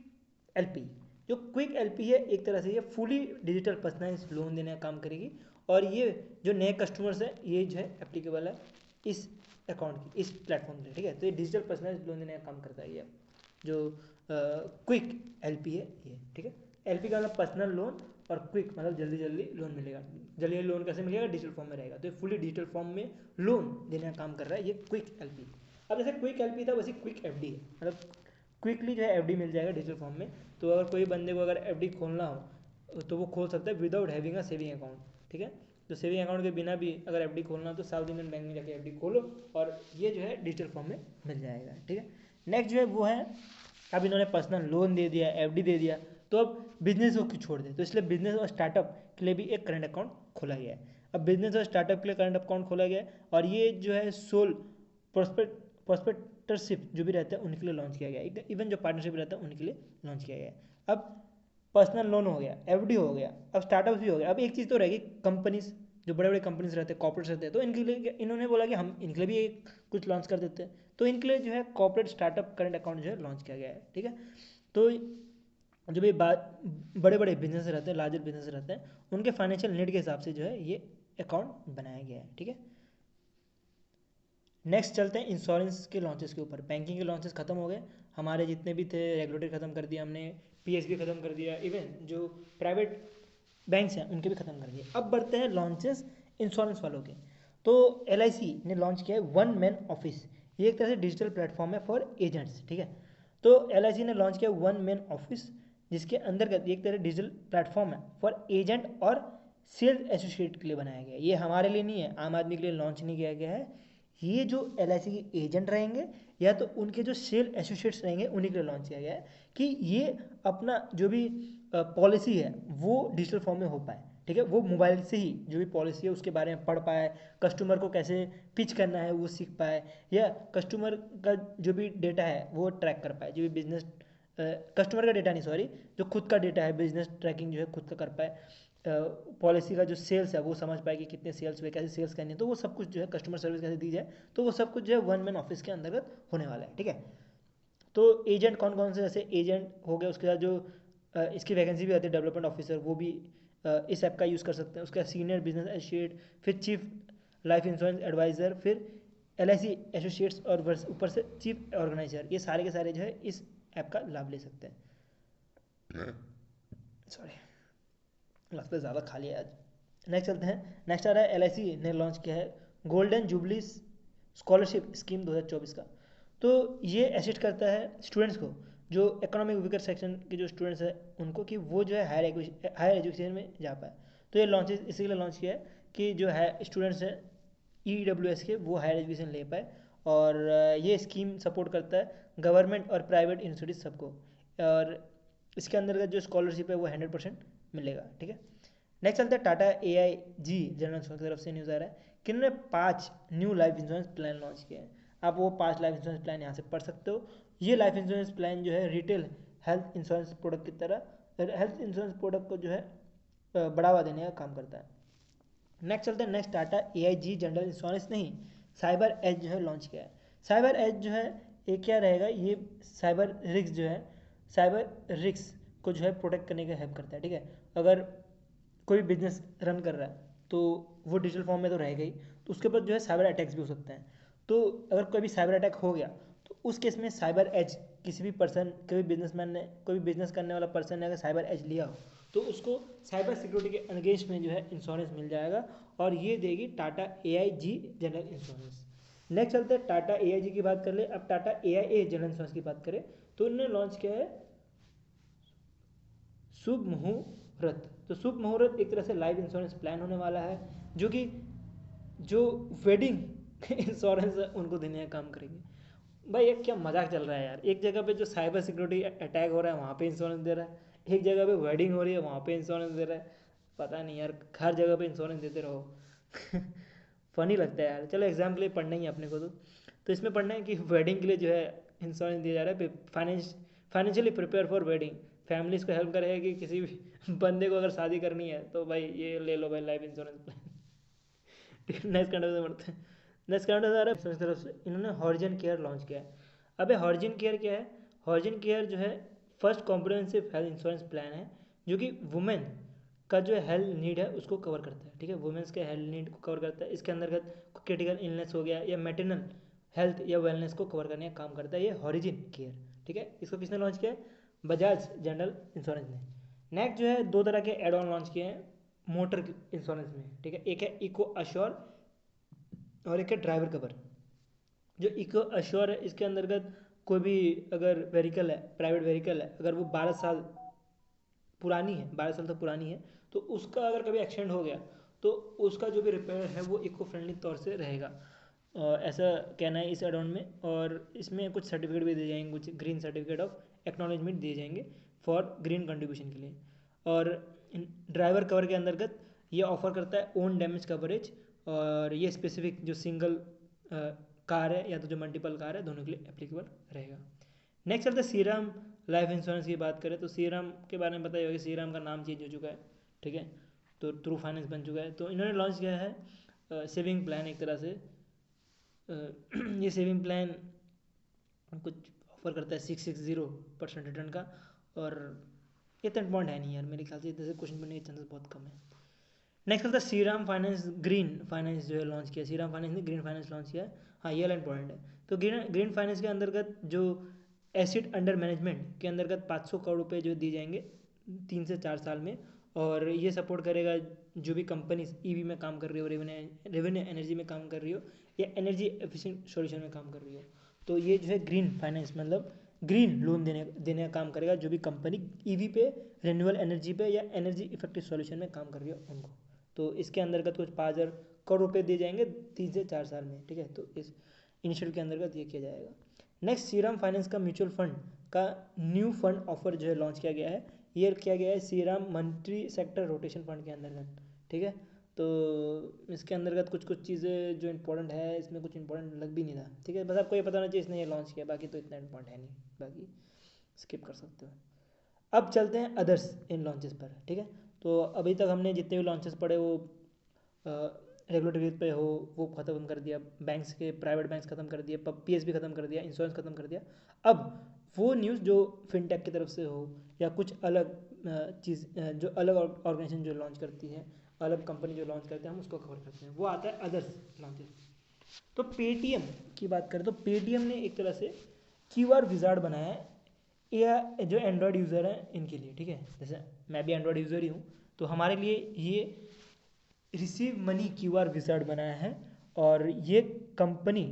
LP। जो क्विक LP है एक तरह से ये फुली डिजिटल पर्सनलाइज लोन देने का काम करेगी। और ये जो नए कस्टमर्स हैं ये जो है एप्लीकेबल है इस अकाउंट की, इस प्लेटफॉर्म के, ठीक है। तो ये डिजिटल पर्सनलाइज लोन देने का काम करता है ये जो क्विक LP है ये, ठीक है। LP का मतलब पर्सनल लोन, और क्विक मतलब जल्दी जल्दी लोन मिलेगा। जल्दी लोन कैसे मिलेगा? डिजिटल फॉर्म में रहेगा, तो ये फुली डिजिटल फॉर्म में लोन देने का काम कर रहा है ये क्विक LP। अब जैसे क्विक LP था वैसे क्विक FD है, मतलब क्विकली जो है FD मिल जाएगा डिजिटल फॉर्म में। तो अगर कोई बंदे को अगर FD खोलना हो तो वो खोल सकता है without having a saving account, ठीक है। तो सेविंग अकाउंट के बिना भी अगर FD खोलना हो तो साउथ इंडियन बैंक में जाके FD खोलो और ये जो है डिजिटल फॉर्म में मिल जाएगा, ठीक है। नेक्स्ट जो है वो है, अब इन्होंने पर्सनल लोन दे दिया, FD दे दिया, तो अब बिजनेस को क्यों छोड़ दे, तो इसलिए बिजनेस और स्टार्टअप के लिए भी एक करंट अकाउंट खोला गया है। अब बिजनेस और स्टार्टअप के लिए करंट अकाउंट खोला गया है और ये जो है सोल प्रोस्पेक्टरशिप जो भी रहता है उनके लिए लॉन्च किया गया है, इवन जो पार्टनरशिप रहता है उनके लिए लॉन्च किया गया है। अब पर्सनल लोन हो गया, FD हो गया, अब स्टार्टअप भी हो गया। अब एक चीज़ तो रहेगी, कंपनीज जो बड़े बड़े कंपनीज रहते हैं, कॉर्पोरेट्स रहते हैं, तो इनके लिए इन्होंने बोला कि हम इनके लिए भी एक कुछ लॉन्च कर देते हैं। तो इनके लिए जो है कॉर्पोरेट स्टार्टअप करंट अकाउंट जो है लॉन्च किया गया है, ठीक है। तो जो भी बड़े बड़े बिजनेस रहते हैं, लार्जर बिजनेस रहते हैं, उनके फाइनेंशियल नीड के हिसाब से जो है ये अकाउंट बनाया गया है, ठीक है। नेक्स्ट चलते हैं इंश्योरेंस के लॉन्चेस के ऊपर। बैंकिंग के लॉन्चेस खत्म हो गए हमारे, जितने भी थे रेगुलेटरी खत्म कर दिया हमने, पीएसबी खत्म कर दिया, इवन जो प्राइवेट बैंक्स हैं उनके भी खत्म कर दिए। अब बढ़ते हैं लॉन्चेस इंश्योरेंस वालों के। तो एल ने लॉन्च किया है वन मैन ऑफिस। ये एक तरह से डिजिटल प्लेटफॉर्म है फॉर एजेंट्स, ठीक है। तो एल ने लॉन्च किया वन मैन ऑफिस, जिसके अंदर एक तरह डिजिटल प्लेटफॉर्म है फॉर एजेंट और सेल्स एसोसिएट के लिए बनाया गया है। ये हमारे लिए नहीं है, आम आदमी के लिए लॉन्च नहीं किया गया है। ये जो एल के एजेंट रहेंगे या तो उनके जो सेल एसोसिएट्स रहेंगे उन्हीं के लिए लॉन्च किया गया है, कि ये अपना जो भी पॉलिसी है वो डिजिटल फॉर्म में हो पाए, ठीक है। वो मोबाइल से ही जो भी पॉलिसी है उसके बारे में पढ़ पाए, कस्टमर को कैसे पिच करना है वो सीख पाए, या कस्टमर का जो भी डेटा है वो ट्रैक कर पाए, जो भी बिजनेस कस्टमर का डेटा नहीं, सॉरी, जो खुद का डेटा है बिजनेस ट्रैकिंग जो है खुद का कर पाए, पॉलिसी का जो सेल्स है वो समझ पाए कि कितने सेल्स हुए, कैसे सेल्स करनी है, तो वो सब कुछ जो है कस्टमर सर्विस कैसे दी जाए, तो वो सब कुछ जो है वन मैन ऑफिस के अंतर्गत होने वाला है, ठीक है। तो एजेंट कौन कौन से, जैसे एजेंट हो गया, उसके साथ जो इसकी वैकेंसी भी आती है डेवलपमेंट ऑफिसर, वो भी इस ऐप का यूज़ कर सकते हैं। उसका सीनियर बिजनेस एसोसिएट, फिर चीफ लाइफ इंश्योरेंस एडवाइज़र, फिर एल एसोसिएट्स, और ऊपर से चीफ ऑर्गेनाइजर, ये सारे के सारे जो है इस ऐप का लाभ ले सकते हैं। सॉरी, लगता है ज़्यादा खाली है आज। नेक्स्ट चलते हैं। नेक्स्ट आ रहा है एल ने लॉन्च किया है गोल्डन जुबली स्कॉलरशिप स्कीम 2024 का। तो ये असिस्ट करता है स्टूडेंट्स को, जो इकोनॉमिक वीकर सेक्शन के जो स्टूडेंट्स हैं उनको, कि वो जो है हायर एजुकेशन में जा पाए। तो ये लॉन्चेस इसी के लिए लॉन्च किया है कि जो है स्टूडेंट्स हैं EWS के, वो हायर एजुकेशन ले पाए। और ये स्कीम सपोर्ट करता है गवर्नमेंट और प्राइवेट इंस्टीट्यूट सबको, और इसके अंतर्गत जो स्कॉलरशिप है वो 100% मिलेगा, ठीक है। नेक्स्ट चलता है टाटा AIG जनरल इंश्योरेंस की तरफ से न्यूज़ आ रहा है कि उन्होंने 5 new life insurance plan launch किया है। आप वो 5 लाइफ इंश्योरेंस प्लान यहाँ से पढ़ सकते हो। ये लाइफ इंश्योरेंस प्लान जो है रिटेल हेल्थ इंश्योरेंस प्रोडक्ट की तरह हेल्थ इंश्योरेंस प्रोडक्ट को जो है बढ़ावा देने का काम करता है। नेक्स्ट चलते हैं। Next Tata AIG general insurance नहीं, साइबर एज जो है लॉन्च किया है। साइबर एज जो है ये क्या रहेगा, ये साइबर रिस्क जो है, साइबर रिस्क को जो है प्रोटेक्ट करने का हेल्प करता है, ठीक है। अगर कोई बिजनेस रन कर रहा है तो वो डिजिटल फॉर्म में तो रहेगा ही, तो उसके ऊपर जो है साइबर अटैक्स भी हो सकते हैं। तो अगर कोई भी साइबर अटैक हो गया तो उस केस में साइबर एज, किसी भी पर्सन, कोई बिजनेसमैन ने, कोई भी बिजनेस करने वाला पर्सन ने अगर साइबर एज लिया हो तो उसको साइबर सिक्योरिटी के अगेंस्ट में जो है इंश्योरेंस मिल जाएगा, और ये देगी Tata AIG general insurance. Next चलते हैं टाटा AIG की बात कर ले। अब टाटा AIA जनरल इंश्योरेंस की बात करें तो उन्होंने लॉन्च किया है शुभ मुहूर्त। तो शुभ मुहूर्त एक तरह से लाइफ इंश्योरेंस प्लान होने वाला है, जो कि जो वेडिंग इंश्योरेंस है उनको देने का काम करेंगे। भाई ये क्या मजाक चल रहा है यार, एक जगह पे जो साइबर सिक्योरिटी अटैक हो रहा है वहाँ पे इंश्योरेंस दे रहा है, एक जगह पे वेडिंग हो रही है वहाँ पे इंश्योरेंस दे रहा है। पता नहीं यार, हर जगह पे इंश्योरेंस देते रहो। फनी लगता है यार। चलो एग्जाम के लिए पढ़ना ही है अपने को, तो इसमें पढ़ना है कि वेडिंग के लिए जो है इंश्योरेंस दिया जा रहा है, financially prepare for wedding, families को हेल्प करेगा कि किसी भी बंदे को अगर शादी करनी है तो भाई ये ले लो भाई life insurance plan. Next country से बढ़ते हैं। नेक्स्ट कंट्री से आ रहा है तरफ से इन्होंने हॉरिजन केयर लॉन्च किया है। अबे हॉरिजन केयर क्या है? हॉरिजन केयर जो है first comprehensive health insurance plan है, जो कि वुमेन का जो हेल्थ नीड है उसको कवर करता है, ठीक है। वुमेन्स के हेल्थ नीड को कवर करता है। इसके अंतर्गत क्रिटिकल इलनेस हो गया या मेटरनल हेल्थ या वेलनेस को कवर करने का काम करता है ये हॉरिजन केयर, ठीक है। इसको किसने लॉन्च किया है? बजाज जनरल इंश्योरेंस ने। नेक्स्ट जो है दो तरह के एड ऑन लॉन्च किए हैं मोटर इंश्योरेंस में, ठीक है। एक है इको अश्योर और एक है ड्राइवर कवर। जो इको अश्योर है इसके अंतर्गत कोई भी अगर व्हीकल है, प्राइवेट व्हीकल है, अगर वो 12 साल पुरानी है, 12 साल तक पुरानी है, तो उसका अगर कभी एक्सीडेंट हो गया तो उसका जो भी रिपेयर है वो इको फ्रेंडली तौर से रहेगा। ऐसा कहना है इस एड ऑन में। और इसमें कुछ सर्टिफिकेट भी दिए जाएंगे, कुछ ग्रीन सर्टिफिकेट ऑफ एक्नॉलेजमेंट दिए जाएंगे फॉर ग्रीन कंट्रीब्यूशन के लिए। और ड्राइवर कवर के अंतर्गत ये ऑफर करता है ओन डैमेज कवरेज, और ये स्पेसिफिक जो सिंगल कार है या तो जो मल्टीपल कार है दोनों के लिए एप्लीकेबल रहेगा। नेक्स्ट चलते हैं श्रीराम लाइफ इंश्योरेंस की बात करें तो श्रीराम के बारे में पता ही होगा, श्रीराम का नाम चेंज हो चुका है, ठीक है। तो ट्रू फाइनेंस बन चुका है। तो इन्होंने लॉन्च किया है सेविंग प्लान एक तरह से। ये सेविंग प्लान कुछ ऑफर करता है 660% रिटर्न का, और इतना पॉइंट है नहीं यार, मेरे ख्याल से इधर से क्वेश्चन बनने के चांसेस बहुत कम है। नेक्स्ट करता है श्रीराम फाइनेंस ग्रीन फाइनेंस जो है लॉन्च किया, श्रीराम फाइनेंस ने ग्रीन फाइनेंस लॉन्च किया है। हाँ ये वाला इंपॉर्टेंट है। तो ग्रीन ग्रीन फाइनेंस के अंतर्गत जो एसेट अंडर मैनेजमेंट के अंतर्गत 500 करोड़ रुपए जो दिए जाएंगे 3 से 4 साल में। और ये सपोर्ट करेगा जो भी कंपनी ईवी में काम कर रही हो, रेवेन्यू एनर्जी में काम कर रही हो, या एनर्जी एफिशिएंट सॉल्यूशन में काम कर रही हो। तो ये जो है ग्रीन फाइनेंस मतलब ग्रीन लोन देने देने का काम करेगा जो भी कंपनी ईवी पे, रिन्यूएबल एनर्जी पे या एनर्जी इफेक्टिव सॉल्यूशन में काम कर रही हो उनको। तो इसके अंतर्गत कुछ 5,000 करोड़ रुपए दिए जाएंगे 3 से 4 साल में, ठीक है। तो इस इनिशिएटिव के अंतर्गत ये किया जाएगा। नेक्स्ट श्रीराम फाइनेंस का म्यूचुअल फंड का न्यू फंड ऑफर जो है लॉन्च किया गया है। ये किया गया है Shriram multi sector rotation fund के अंतर्गत, ठीक है। तो इसके अंतर्गत कुछ कुछ चीज़ें जो इंपॉर्टेंट है, इसमें कुछ इंपॉर्टेंट लग भी नहीं था, ठीक है। बस आपको ये पता होना चाहिए इसने ये लॉन्च किया, बाकी तो इतना इंपॉर्टेंट है नहीं, बाकी स्किप कर सकते हो। अब चलते हैं अदर्स इन लॉन्चेस पर, ठीक है। तो अभी तक हमने जितने भी लॉन्चेस पढ़े वो रेगुलेटरी पे हो वो ख़त्म कर दिया, बैंक्स के प्राइवेट बैंक्स ख़त्म कर दिया, पीएसबी ख़त्म कर दिया, इंश्योरेंस ख़त्म कर दिया। अब वो न्यूज़ जो फिनटेक की तरफ से हो या कुछ अलग चीज़ जो अलग ऑर्गेनाइजेशन जो लॉन्च करती है, अलग कंपनी जो लॉन्च करते हैं, हम उसको कवर करते हैं। वो आता है अदर्स लॉन्चेस। तो पेटीएम की बात करें तो पेटीएम ने एक तरह से क्यूआर विजार्ड बनाया है या जो एंड्रॉयड यूज़र हैं इनके लिए, ठीक है। जैसे मैं भी एंड्रॉयड यूज़र ही हूँ, तो हमारे लिए ये रिसीव मनी क्यूआर विजार्ड बनाया है। और ये कंपनी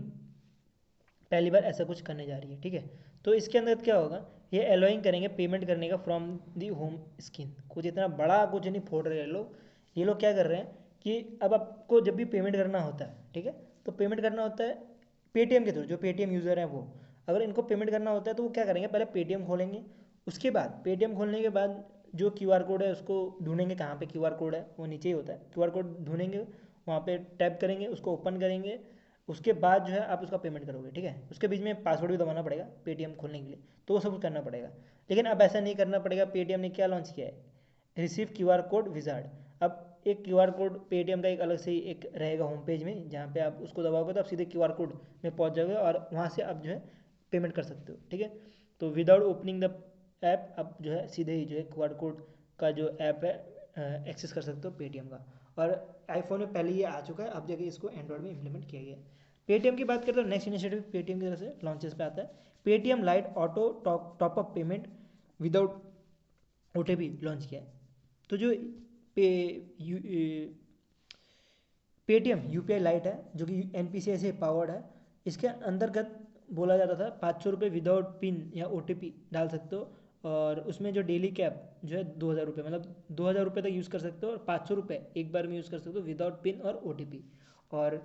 पहली बार ऐसा कुछ करने जा रही है, ठीक है। तो इसके अंदर क्या होगा, ये अलाउइंग करेंगे पेमेंट करने का फ्रॉम दी होम स्क्रीन। कुछ इतना बड़ा कुछ नहीं फोड़ रहे हैं लोग। ये लोग क्या कर रहे हैं कि अब आपको जब भी पेमेंट करना होता है, ठीक है, तो पेमेंट करना होता है पेटीएम के थ्रू। जो पेटीएम यूज़र हैं वो अगर इनको पेमेंट करना होता है तो वो क्या करेंगे, पहले पेटीएम खोलेंगे, उसके बाद पेटीएम खोलने के बाद जो क्यूआर कोड है उसको ढूंढेंगे, कहाँ पे क्यूआर कोड है वो नीचे ही होता है, क्यूआर कोड ढूंढेंगे, वहाँ पे टैप करेंगे, उसको ओपन करेंगे, उसके बाद जो है आप उसका पेमेंट करोगे, ठीक है। उसके बीच में पासवर्ड भी दबाना पड़ेगा पेटीएम खोलने के लिए, तो वो सब कुछ करना पड़ेगा। लेकिन अब ऐसा नहीं करना पड़ेगा। पेटीएम ने क्या लॉन्च किया है, रिसीव क्यूआर कोड विजार्ड। अब एक क्यूआर कोड पेटीएम का एक अलग से ही एक रहेगा होम पेज में, जहाँ पे आप उसको दबाओगे तो आप सीधे क्यूआर कोड में पहुँच जाओगे और वहाँ से आप जो है पेमेंट कर सकते हो, ठीक है। तो विदाउट ओपनिंग द ऐप आप जो है सीधे ही जो है क्यूआर कोड का जो ऐप है एक्सेस कर सकते हो पेटीएम का। और आईफोन में पहले ये आ चुका है, अब जगह इसको एंड्रॉयड में इम्प्लीमेंट किया गया है। पेटीएम की बात करें तो नेक्स्ट इनिशिएटिव पेटीएम की तरफ से लॉन्चेस पे आता है Paytm light auto top up payment without OTP launch किया है। तो जो पे पेटीएम यूपीआई लाइट है जो कि एनपीसीआई से पावर्ड है, इसके अंतर्गत बोला जाता था 500 रुपये विदाउट पिन या ओटीपी डाल सकते हो। और उसमें जो डेली कैप जो है 2,000 रुपये, मतलब 2,000 रुपये तक यूज़ कर सकते हो, और 500 रुपये एक बार में यूज़ कर सकते हो विदाउट पिन और ओटीपी। और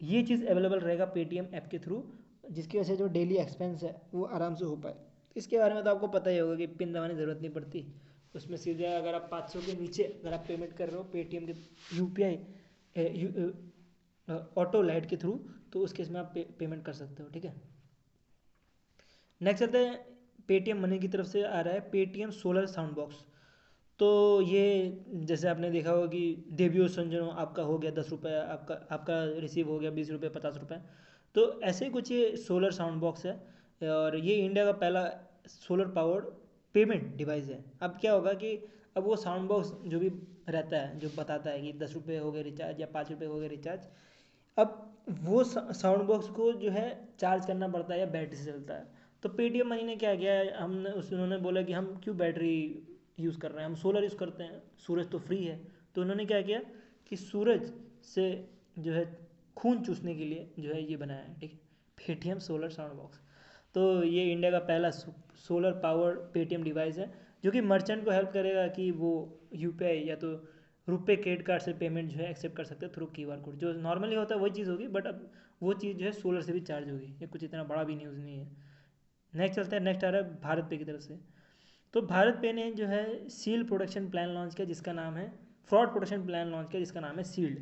ये चीज़ अवेलेबल रहेगा पेटीएम ऐप के थ्रू, जिसकी वजह से जो डेली एक्सपेंस है वो आराम से हो पाए। इसके बारे में तो आपको पता ही होगा कि पिन दबाने की ज़रूरत नहीं पड़ती। उसमें सीधे अगर आप 500 के नीचे अगर आप पेमेंट कर रहे हो पेटीएम के यूपीआई ऑटो लाइट के थ्रू, तो उस केस में आप पेमेंट कर सकते हो, ठीक है। नेक्स्ट आता है पेटीएम मनी की तरफ से आ रहा है पेटीएम सोलर साउंड बॉक्स। तो ये जैसे आपने देखा होगा कि देवियो संजनो आपका हो गया 10 रुपये, आपका आपका रिसीव हो गया 20 रुपये 50 रुपये। तो ऐसे ही कुछ ये सोलर साउंड बॉक्स है, और ये इंडिया का पहला सोलर पावर्ड पेमेंट डिवाइस है। अब क्या होगा कि अब वो साउंड बॉक्स जो भी रहता है जो बताता है कि 10 रुपये हो गए रिचार्ज या 5 रुपये हो गए रिचार्ज, अब वो साउंड बॉक्स को जो है चार्ज करना पड़ता है या बैटरी से चलता है। तो पेटीएम मनी ने क्या किया है, हमने उन्होंने बोला कि हम क्यों बैटरी यूज़ कर रहे हैं, हम सोलर यूज़ करते हैं, सूरज तो फ्री है। तो उन्होंने क्या किया कि सूरज से जो है खून चूसने के लिए जो है ये बनाया है, ठीक है, पेटीएम सोलर साउंड बॉक्स। तो ये इंडिया का पहला सोलर पावर्ड पेटीएम डिवाइस है जो कि मर्चेंट को हेल्प करेगा कि वो यूपीआई या तो रुपए क्रेडिट कार्ड से पेमेंट जो है एक्सेप्ट कर सकते हैं थ्रू क्यूआर कोड। जो नॉर्मली होता है वही चीज़ होगी, बट अब वो चीज़ जो है सोलर से भी चार्ज होगी। ये कुछ इतना बड़ा भी न्यूज़ नहीं है। नेक्स्ट चलता है, नेक्स्ट आ रहा है भारत पे की तरफ से। तो भारत पे ने जो है सील प्रोटेक्शन प्लान लॉन्च किया जिसका नाम है फ्रॉड प्रोटेक्शन प्लान लॉन्च किया जिसका नाम है सील्ड।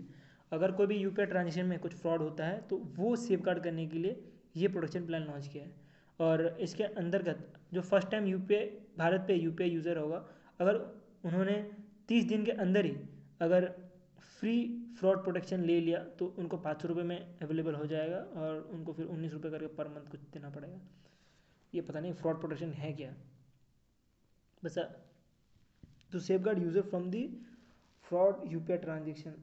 अगर कोई भी यूपीआई ट्रांजेक्शन में कुछ फ्रॉड होता है तो वो सेफ गार्ड करने के लिए ये प्रोटेक्शन प्लान लॉन्च किया है। और इसके अंतर्गत जो फर्स्ट टाइम यूपीआई भारत पे यूपीआई यूज़र होगा, अगर उन्होंने 30 दिन के अंदर ही अगर फ्री फ्रॉड प्रोटेक्शन ले लिया तो उनको 500 रुपये में अवेलेबल हो जाएगा, और उनको फिर 19 रुपये करके पर मंथ कुछ देना पड़ेगा। ये पता नहीं फ्रॉड प्रोटेक्शन है क्या, बस to safeguard user from the fraud UPI transaction.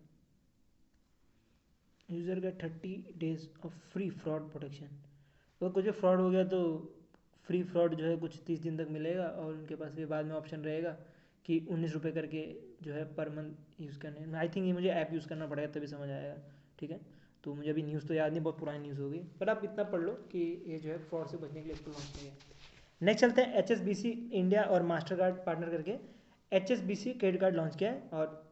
User का 30 days of free fraud protection. तो कुछ भी फ्रॉड हो गया तो फ्री फ्रॉड जो है कुछ 30 दिन तक मिलेगा, और उनके पास भी बाद में ऑप्शन रहेगा कि 19 रुपये करके जो है पर मंथ यूज़ करने। आई थिंक ये मुझे ऐप यूज़ करना पड़ेगा तभी समझ आएगा, ठीक है। तो मुझे अभी न्यूज़ तो याद नहीं, बहुत पुरानी न्यूज़ होगी, पर आप इतना पढ़ लो कि ये जो है फ्रॉड से बचने के लिए इसको लॉन्च किया गया। नेक्स्ट चलते हैं HSBC इंडिया और मास्टर कार्ड पार्टनर करके HSBC क्रेडिट कार्ड लॉन्च किया है। और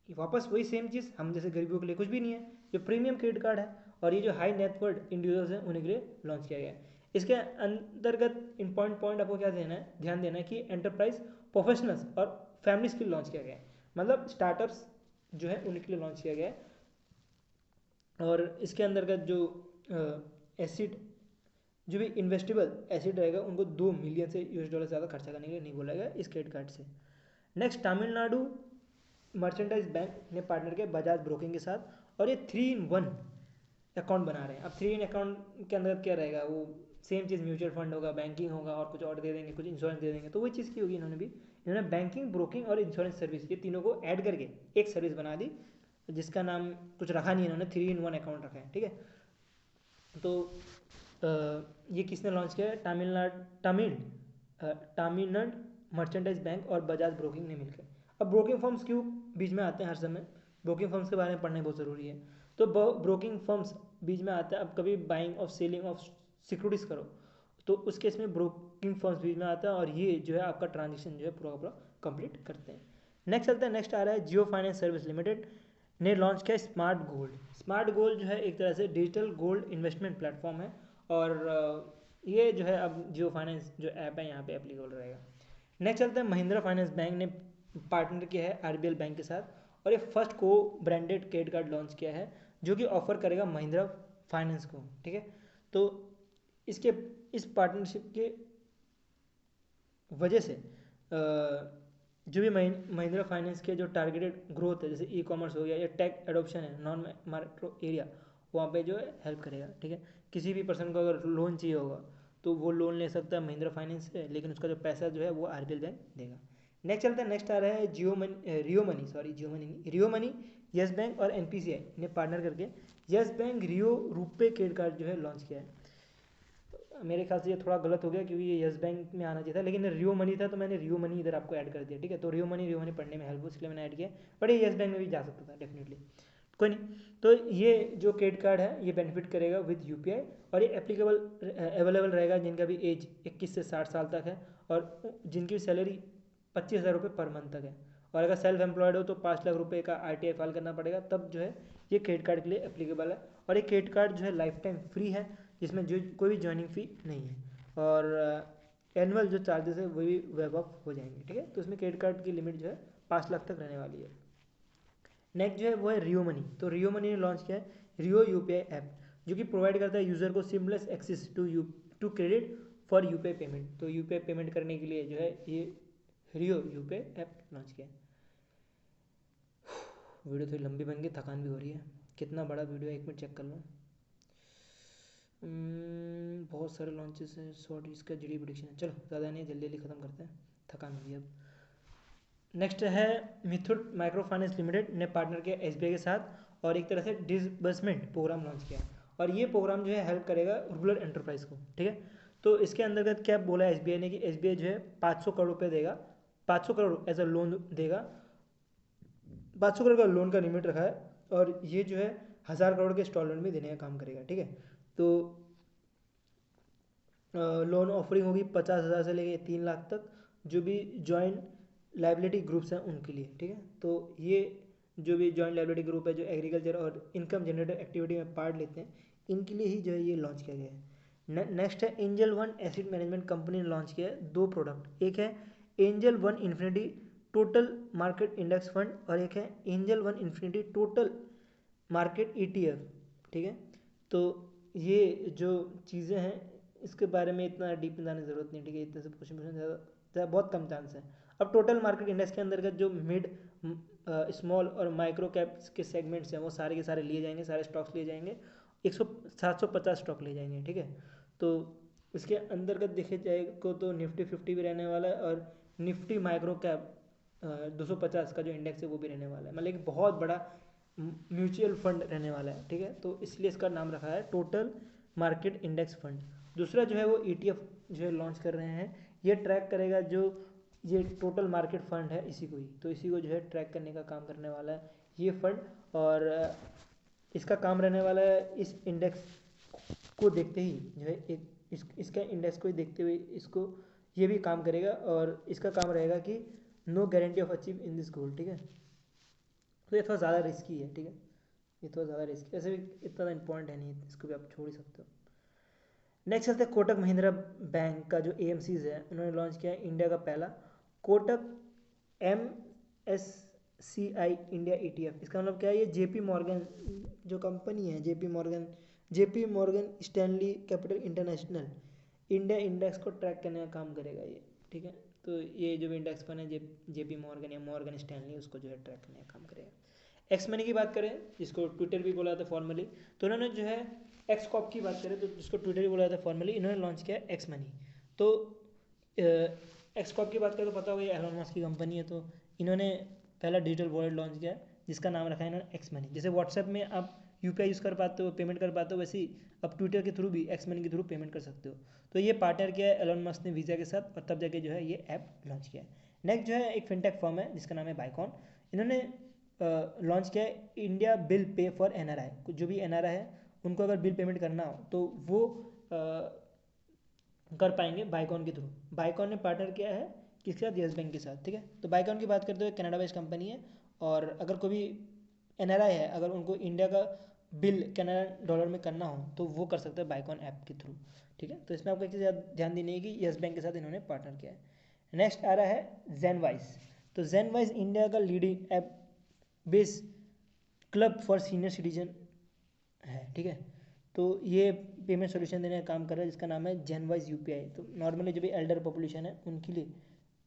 वापस वही सेम चीज़, हम जैसे गरीबों के लिए कुछ भी नहीं है, जो प्रीमियम क्रेडिट कार्ड है और ये जो हाई नेटवर्थ इंडिविजुअल्स हैं उन्हीं के लिए लॉन्च किया गया है। इसके अंतर्गत पॉइंट आपको क्या देना है, ध्यान देना है कि एंटरप्राइज प्रोफेशनल्स और फैमिलीज के लिए लॉन्च किया गया है, मतलब स्टार्टअप्स जो है उनके लिए लॉन्च किया गया है। और इसके अंतर्गत जो एसिड जो भी इन्वेस्टेबल एसिड रहेगा उनको $2 मिलियन से US ज़्यादा खर्चा करने के लिए नहीं बोला गया इस क्रेडिट कार्ड से। नेक्स्ट, तमिलनाडु मर्चेंडाइज बैंक ने पार्टनर किया बजाज ब्रोकिंग के साथ, और ये 3-in-1 अकाउंट बना रहे हैं। अब 3 in अकाउंट के अंदर क्या रहेगा, वो सेम चीज़, म्यूचुअल फंड होगा, बैंकिंग होगा और कुछ और दे देंगे, कुछ इंश्योरेंस दे देंगे। तो वही चीज़ की होगी इन्होंने बैंकिंग, ब्रोकिंग और इंश्योरेंस सर्विस, ये तीनों को ऐड करके एक सर्विस बना दी, जिसका नाम कुछ रखा नहीं इन्होंने, 3-in-1 अकाउंट रखा है, ठीक है। तो ये किसने लॉन्च किया है, तमिलनाडु मर्चेंडाइज बैंक और बजाज ब्रोकिंग ने मिलकर। अब ब्रोकिंग फर्म्स क्यों बीच में आते हैं हर समय, ब्रोकिंग फर्म्स के बारे में पढ़ना बहुत ज़रूरी है। तो ब्रोकिंग फर्म्स बीच में आते हैं, अब कभी buying of selling of securities करो तो उस केस में ब्रोकिंग फर्म्स बीच में आता है, और ये जो है आपका ट्रांजेक्शन जो है पूरा का पूरा कंप्लीट करते हैं। नेक्स्ट चलता है, नेक्स्ट आ रहा है जियो फाइनेंस सर्विस लिमिटेड ने लॉन्च किया स्मार्ट गोल्ड। स्मार्ट गोल्ड जो है एक तरह से डिजिटल गोल्ड इन्वेस्टमेंट प्लेटफॉर्म है, और ये जो है अब जियो फाइनेंस जो ऐप है यहाँ पे एप्लीकेबल रहेगा। नेक्स्ट चलता है, महिंद्रा फाइनेंस बैंक ने पार्टनर किया है RBL बैंक के साथ, और ये फर्स्ट को ब्रांडेड क्रेडिट कार्ड लॉन्च किया है जो कि ऑफर करेगा महिंद्रा फाइनेंस को, ठीक है। तो इसके इस पार्टनरशिप के वजह से जो भी महिंद्रा फाइनेंस के जो टारगेटेड ग्रोथ है, जैसे ई-कॉमर्स हो गया या टेक एडोप्शन है नॉन माइक्रो एरिया, वहाँ पे जो है हेल्प करेगा, ठीक है। किसी भी पर्सन को अगर लोन चाहिए होगा तो वो लोन ले सकता है महिंद्रा फाइनेंस से, लेकिन उसका जो पैसा जो है वो RBL बैंक देगा। नेक्स्ट चलता है, नेक्स्ट आ रहा है रियो मनी येस बैंक और NPCI ने पार्टनर करके येस बैंक रियो रुपे क्रेडिट कार्ड जो है लॉन्च किया है। मेरे ख्याल से ये थोड़ा गलत हो गया क्योंकि ये येस बैंक में आना चाहिए था, लेकिन रियो मनी था तो मैंने रियो मनी इधर आपको ऐड कर दिया, ठीक है। तो रियो मनी पढ़ने में हेल्प हो इसलिए मैंने ऐड किया, बट ये येस बैंक में भी जा सकता था डेफिनेटली, कोई नहीं। तो ये जो क्रेडिट कार्ड है ये बेनिफिट करेगा विद UPI, और ये अवेलेबल रहेगा जिनका भी एज 21 से 60 साल तक है और जिनकी सैलरी 25,000 रुपये पर मंथ तक है, और अगर सेल्फ एम्प्लॉयड हो तो 5 लाख रुपये का RTI फाइल करना पड़ेगा, तब जो है ये क्रेडिट कार्ड के लिए एप्लीकेबल है। और ये क्रेडिट कार्ड जो है लाइफ टाइम फ्री है, जिसमें जो कोई भी ज्वाइनिंग फ़ी नहीं है, और एनुअल जो चार्जेस है वो भी वेब ऑफ हो जाएंगे, ठीक है। तो इसमें क्रेडिट कार्ड की लिमिट जो है 5 लाख तक रहने वाली है। नेक्स्ट जो है वो है रियो मनी। तो रियो मनी ने लॉन्च किया है रियो UPI ऐप, जो कि प्रोवाइड करता है यूज़र को seamless access to credit for UPI payment. तो UPI पेमेंट करने के लिए जो है ये रियो UPI ऐप लॉन्च किया है। वीडियो थोड़ी लंबी बन गई, थकान भी हो रही है। कितना बड़ा वीडियो है, 1 मिनट चेक कर लो। बहुत सारे लॉन्चेस हैं, शॉर्ट इसका GD प्रोडिक्शन है, चलो ज़्यादा नहीं, जल्दी जल्दी ख़त्म करते हैं, थकान हुई अब। नेक्स्ट है मिथुट माइक्रो फाइनेंस लिमिटेड ने पार्टनर किया SBI के साथ और एक तरह से डिसबर्समेंट प्रोग्राम लॉन्च किया, और ये प्रोग्राम जो है हेल्प करेगा रूरल एंटरप्राइज को, ठीक है। तो इसके अंतर्गत क्या बोला SBI ने कि SBI जो है 500 करोड़ रुपये देगा, 500 करोड़ एज अ लोन देगा, 500 करोड़ का लोन का लिमिट रखा है, और ये जो है 1,000 करोड़ के इंस्टॉलमेंट में देने का काम करेगा, ठीक है। तो लोन ऑफरिंग होगी 50,000 से लेके 3 लाख तक, जो भी जॉइंट लाइबिलिटी ग्रुप्स हैं उनके लिए, ठीक है। तो ये जो भी जॉइंट लाइबिलिटी ग्रुप है जो एग्रीकल्चर और इनकम जनरेटर एक्टिविटी में पार्ट लेते हैं, इनके लिए ही जो है ये लॉन्च किया गया है। नेक्स्ट है angel one asset management company ने लॉन्च किया है 2 प्रोडक्ट, एक है angel one infinity total market index fund, और एक है angel one infinity total market ETF, ठीक है। तो ये जो चीज़ें हैं इसके बारे में इतना डीप में जाने की ज़रूरत नहीं, ठीक है। इतने सब क्वेश्चन पूछने ज़्यादा बहुत कम चांस है। अब टोटल मार्केट इंडेक्स के अंतर्गत जो मिड स्मॉल और माइक्रो कैप्स के सेगमेंट्स हैं वो सारे के सारे लिए जाएंगे, सारे स्टॉक्स लिए जाएंगे, 750 स्टॉक लिए जाएंगे, ठीक है। तो इसके अंतर्गत देखे जाए को तो निफ्टी 50 भी रहने वाला है, और निफ्टी माइक्रो कैप 250 का जो इंडेक्स है वो भी रहने वाला है, मतलब एक बहुत बड़ा म्यूचुअल फंड रहने वाला है, ठीक है। तो इसलिए इसका नाम रखा है टोटल मार्केट इंडेक्स फंड। दूसरा जो है वो ETF जो है लॉन्च कर रहे हैं, ये ट्रैक करेगा जो ये टोटल मार्केट फंड है इसी को ही, तो इसी को जो है ट्रैक करने का काम करने वाला है ये फंड। और इसका काम रहने वाला है इस इंडेक्स को देखते ही जो है इसका इंडेक्स को ही देखते हुए इसको ये भी काम करेगा, और इसका काम रहेगा कि no guarantee of achieve in this goal, ठीक है। तो ये थोड़ा ज़्यादा रिस्की है, ठीक है, ये थोड़ा ज़्यादा रिस्की, ऐसे भी इतना इंपॉर्टेंट है नहीं, इसको भी आप छोड़ ही सकते हो। नेक्स्ट चलते हैं कोटक महिंद्रा बैंक का जो AMCs है, उन्होंने लॉन्च किया है इंडिया का पहला कोटक MSCI इंडिया ETF। इसका मतलब क्या है, ये JP मॉर्गन जो कंपनी है, JP Morgan Stanley capital international India index को ट्रैक करने का काम करेगा ये, ठीक है। तो ये जो भी इंडेक्स फंड है JP मॉर्गन या मॉर्गन स्टैनली, उसको जो है ट्रैक करने का काम करेगा। एक्स मनी की बात करें, जिसको ट्विटर भी बोला था फॉर्मली, तो उन्होंने जो है एक्स कॉप की बात करें तो जिसको ट्विटर भी बोला था फॉर्मली, इन्होंने लॉन्च किया एक्स मनी। तो एक्स कॉप की बात करें तो पता होगा ये एलन मस्क की कंपनी है, तो इन्होंने पहला डिजिटल वॉलेट लॉन्च किया जिसका नाम रखा है इन्होंने एक्स मनी। जैसे व्हाट्सएप में आप UPI यूज़ कर पाते हो, पेमेंट कर पाते हो, वैसे ही अब ट्विटर के थ्रू भी एक्स मनी के थ्रू पेमेंट कर सकते हो। तो ये पार्टनर किया है एलन मस्क ने वीज़ा के साथ, और तब जाके जो है ये ऐप लॉन्च किया है। नेक्स्ट जो है एक फिनटेक फर्म है जिसका नाम है बाइकॉन, इन्होंने लॉन्च किया है India bill pay for NRI। जो भी NRI है उनको अगर बिल पेमेंट करना हो तो वो कर पाएंगे बाइकॉन के थ्रू। बाइकॉन ने पार्टनर किया है किसके साथ, येस बैंक के साथ, ठीक है। तो बाइकॉन की बात करते हुए कनाडा बेस्ड कंपनी है, और अगर कोई भी NRI है, अगर उनको इंडिया का बिल कनाडा डॉलर में करना हो तो वो कर सकते हैं बाइकॉन ऐप के थ्रू, ठीक है। तो इसमें आपको एक चीज़ ध्यान देनी है कि येस बैंक के साथ इन्होंने पार्टनर किया है। नेक्स्ट आ रहा है ज़ेनवाइज। तो ज़ेनवाइज इंडिया का leading app base club for senior citizen है, ठीक है। तो ये पेमेंट सोल्यूशन देने का काम कर रहा है जिसका नाम है ज़ेनवाइज UPI। तो नॉर्मली जो भी एल्डर पॉपुलेशन है उनके लिए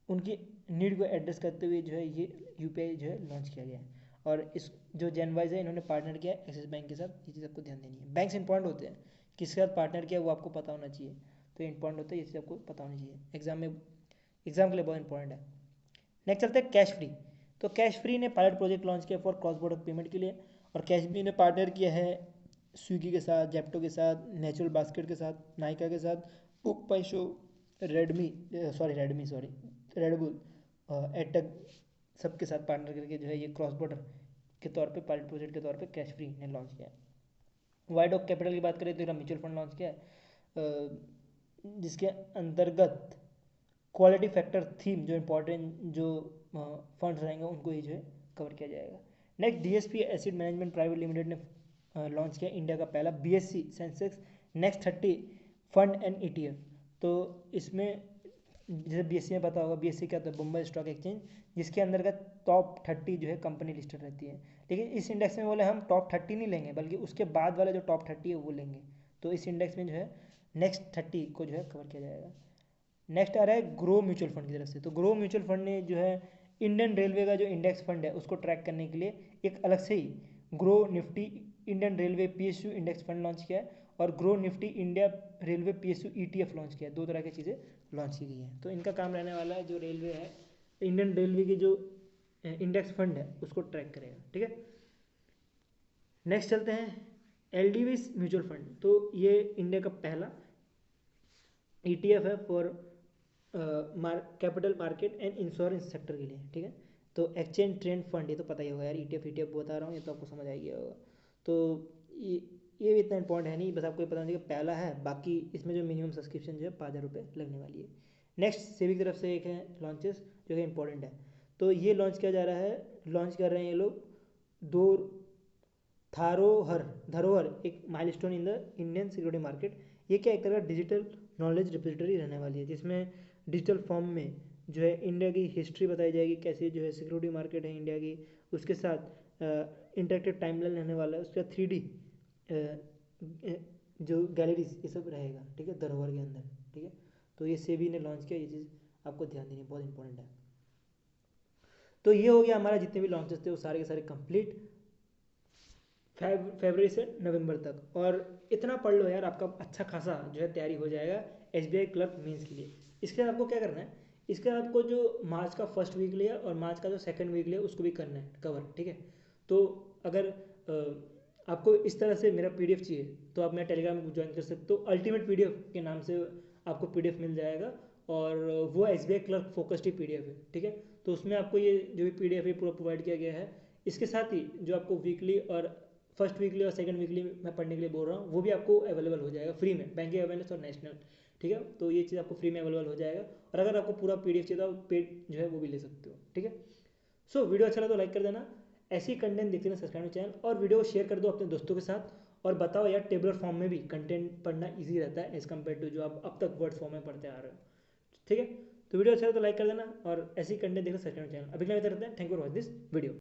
उनकी नीड को एड्रेस करते हुए जो है ये UPI जो है लॉन्च किया गया है। और इस जो ज़ेनवाइज है इन्होंने पार्टनर किया है एक्सिस बैंक के साथ, ये चीज़ आपको ध्यान देनी है। बैंक्स इंपॉर्टेंट होते हैं, किसके साथ पार्टनर किया वो आपको पता होना चाहिए, तो इंपॉर्टेंट होता है, ये चीज़ आपको पता होनी चाहिए, एग्जाम के लिए बहुत इंपॉर्टेंट है। नेक्स्ट चलते हैं कैश फ्री। तो कैश फ्री ने पायलट प्रोजेक्ट लॉन्च किया फॉर क्रॉस बॉर्डर पेमेंट के लिए, और कैश फ्री ने पार्टनर किया है स्विगी के साथ, जेप्टो के साथ, नेचुरल बास्केट के साथ, नायका के साथ, बुक माई शो, रेडबुल, एटेक, सबके साथ पार्टनर करके जो है ये क्रॉस बॉर्डर के तौर पे पायलट प्रोजेक्ट के तौर पे कैश फ्री ने लॉन्च किया है। वाइड ऑफ कैपिटल की बात करें तो म्यूचुअल फंड लॉन्च किया है, जिसके अंतर्गत क्वालिटी फैक्टर थीम जो इम्पोर्टेंट जो फंड्स रहेंगे उनको ही जो है कवर किया जाएगा। Next DSP acid management private limited ने लॉन्च किया इंडिया का पहला BSE Sensex next 30 fund and ETF। तो इसमें जैसे BSE में पता होगा, BSE क्या होता है, बम्बई स्टॉक एक्सचेंज, जिसके अंतर्गत टॉप 30 जो है कंपनी लिस्टेड रहती है। लेकिन इस इंडेक्स में बोले हम टॉप 30 नहीं लेंगे, बल्कि उसके बाद वाला जो टॉप 30 है वो लेंगे। तो इस इंडेक्स में जो है नेक्स्ट 30 को जो है कवर किया जाएगा। नेक्स्ट आ रहा है ग्रो म्यूचुअल फंड की तरफ से। तो ग्रो म्यूचुअल फंड ने जो है इंडियन रेलवे का जो इंडेक्स फंड है उसको ट्रैक करने के लिए एक अलग से ही Groww Nifty Indian railway PSU index fund launch किया है, और Groww Nifty India railway PSU ETF launch किया है। दो तरह की चीज़ें लॉन्च की गई हैं। तो इनका काम रहने वाला है जो रेलवे है, इंडियन रेलवे की जो इंडेक्स फंड है उसको ट्रैक करेगा, ठीक है। नेक्स्ट चलते हैं LDV म्यूचुअल फंड। तो ये इंडिया का पहला ETF है for capital market and insurance sector के लिए, ठीक है। तो एक्सचेंज ट्रेंड फंड, ये तो पता ही होगा यार, ETF बता रहा हूँ, ये तो आपको समझ आ गया होगा। तो ये भी इतना इंपॉर्टेंट है नहीं, बस आपको ये पता नहीं कि पहला है, बाकी इसमें जो मिनिमम सब्सक्रिप्शन जो है 5,000 रुपये लगने वाली है। नेक्स्ट सेबी की तरफ से एक है लॉन्चेस जो कि इंपॉर्टेंट है। तो ये लॉन्च किया जा रहा है, लॉन्च कर रहे हैं ये लोग दो धरोहर एक milestone in the Indian security market. ये क्या एक तरह का डिजिटल नॉलेज रिपोजिटरी रहने वाली है, जिसमें डिजिटल फॉर्म में जो है इंडिया की हिस्ट्री बताई जाएगी, कैसे जो है सिक्योरिटी मार्केट है इंडिया की, उसके साथ इंटरेक्टिव टाइमलाइन रहने वाला है, उसका 3D जो गैलरीज ये सब रहेगा, ठीक है, धरोहर के अंदर, ठीक है। तो ये सेबी ने लॉन्च किया, ये चीज़ आपको ध्यान देनी बहुत इंपॉर्टेंट है। तो ये हो गया हमारा, जितने भी लॉन्चेस थे वो सारे के सारे कंप्लीट फरवरी से नवंबर तक। और इतना पढ़ लो यार, आपका अच्छा खासा जो है तैयारी हो जाएगा SBI क्लर्क मेंस के लिए। इसके बाद आपको क्या करना है, इसके बाद आपको जो मार्च का फर्स्ट वीक लिया और मार्च का जो सेकंड वीक लिया उसको भी करना है कवर, ठीक है। तो अगर आपको इस तरह से मेरा PDF चाहिए तो आप मेरा टेलीग्राम ज्वाइन कर सकते हो। अल्टीमेट PDF के नाम से आपको PDF मिल जाएगा और वो SBI क्लर्क फोकस्ड ही PDF है, ठीक है। तो उसमें आपको ये जो भी PDF है पूरा प्रोवाइड किया गया है। इसके साथ ही जो आपको वीकली और फर्स्ट वीकली और सेकंड वीकली मैं पढ़ने के लिए बोल रहा हूँ वो भी आपको अवेलेबल हो जाएगा फ्री में, बैंकिंग अवेयरनेस और नेशनल, ठीक है। तो ये चीज़ आपको फ्री में अवेलेबल हो जाएगा और अगर आपको पूरा PDF चाहिए तो आप पेड जो है वो भी ले सकते हो, ठीक है। सो वीडियो अच्छा लगा तो लाइक कर देना, ऐसे ही कंटेंट देखते रहना सब्सक्राइब चैनल, और वीडियो को शेयर कर दो अपने दोस्तों के साथ। और बताओ यार, टेबलर फॉर्म में भी कंटेंट पढ़ना इजी रहता है एज़ कम्पेयर टू जो आप अब तक वर्ड फॉर्म में पढ़ते आ रहे हो, ठीक है। तो वीडियो अच्छा लगा तो लाइक कर देना और ऐसे ही कंटेंट देखना सब्सक्राइब चैनल। अभी के लिए करते हैं, thank you for watch this video.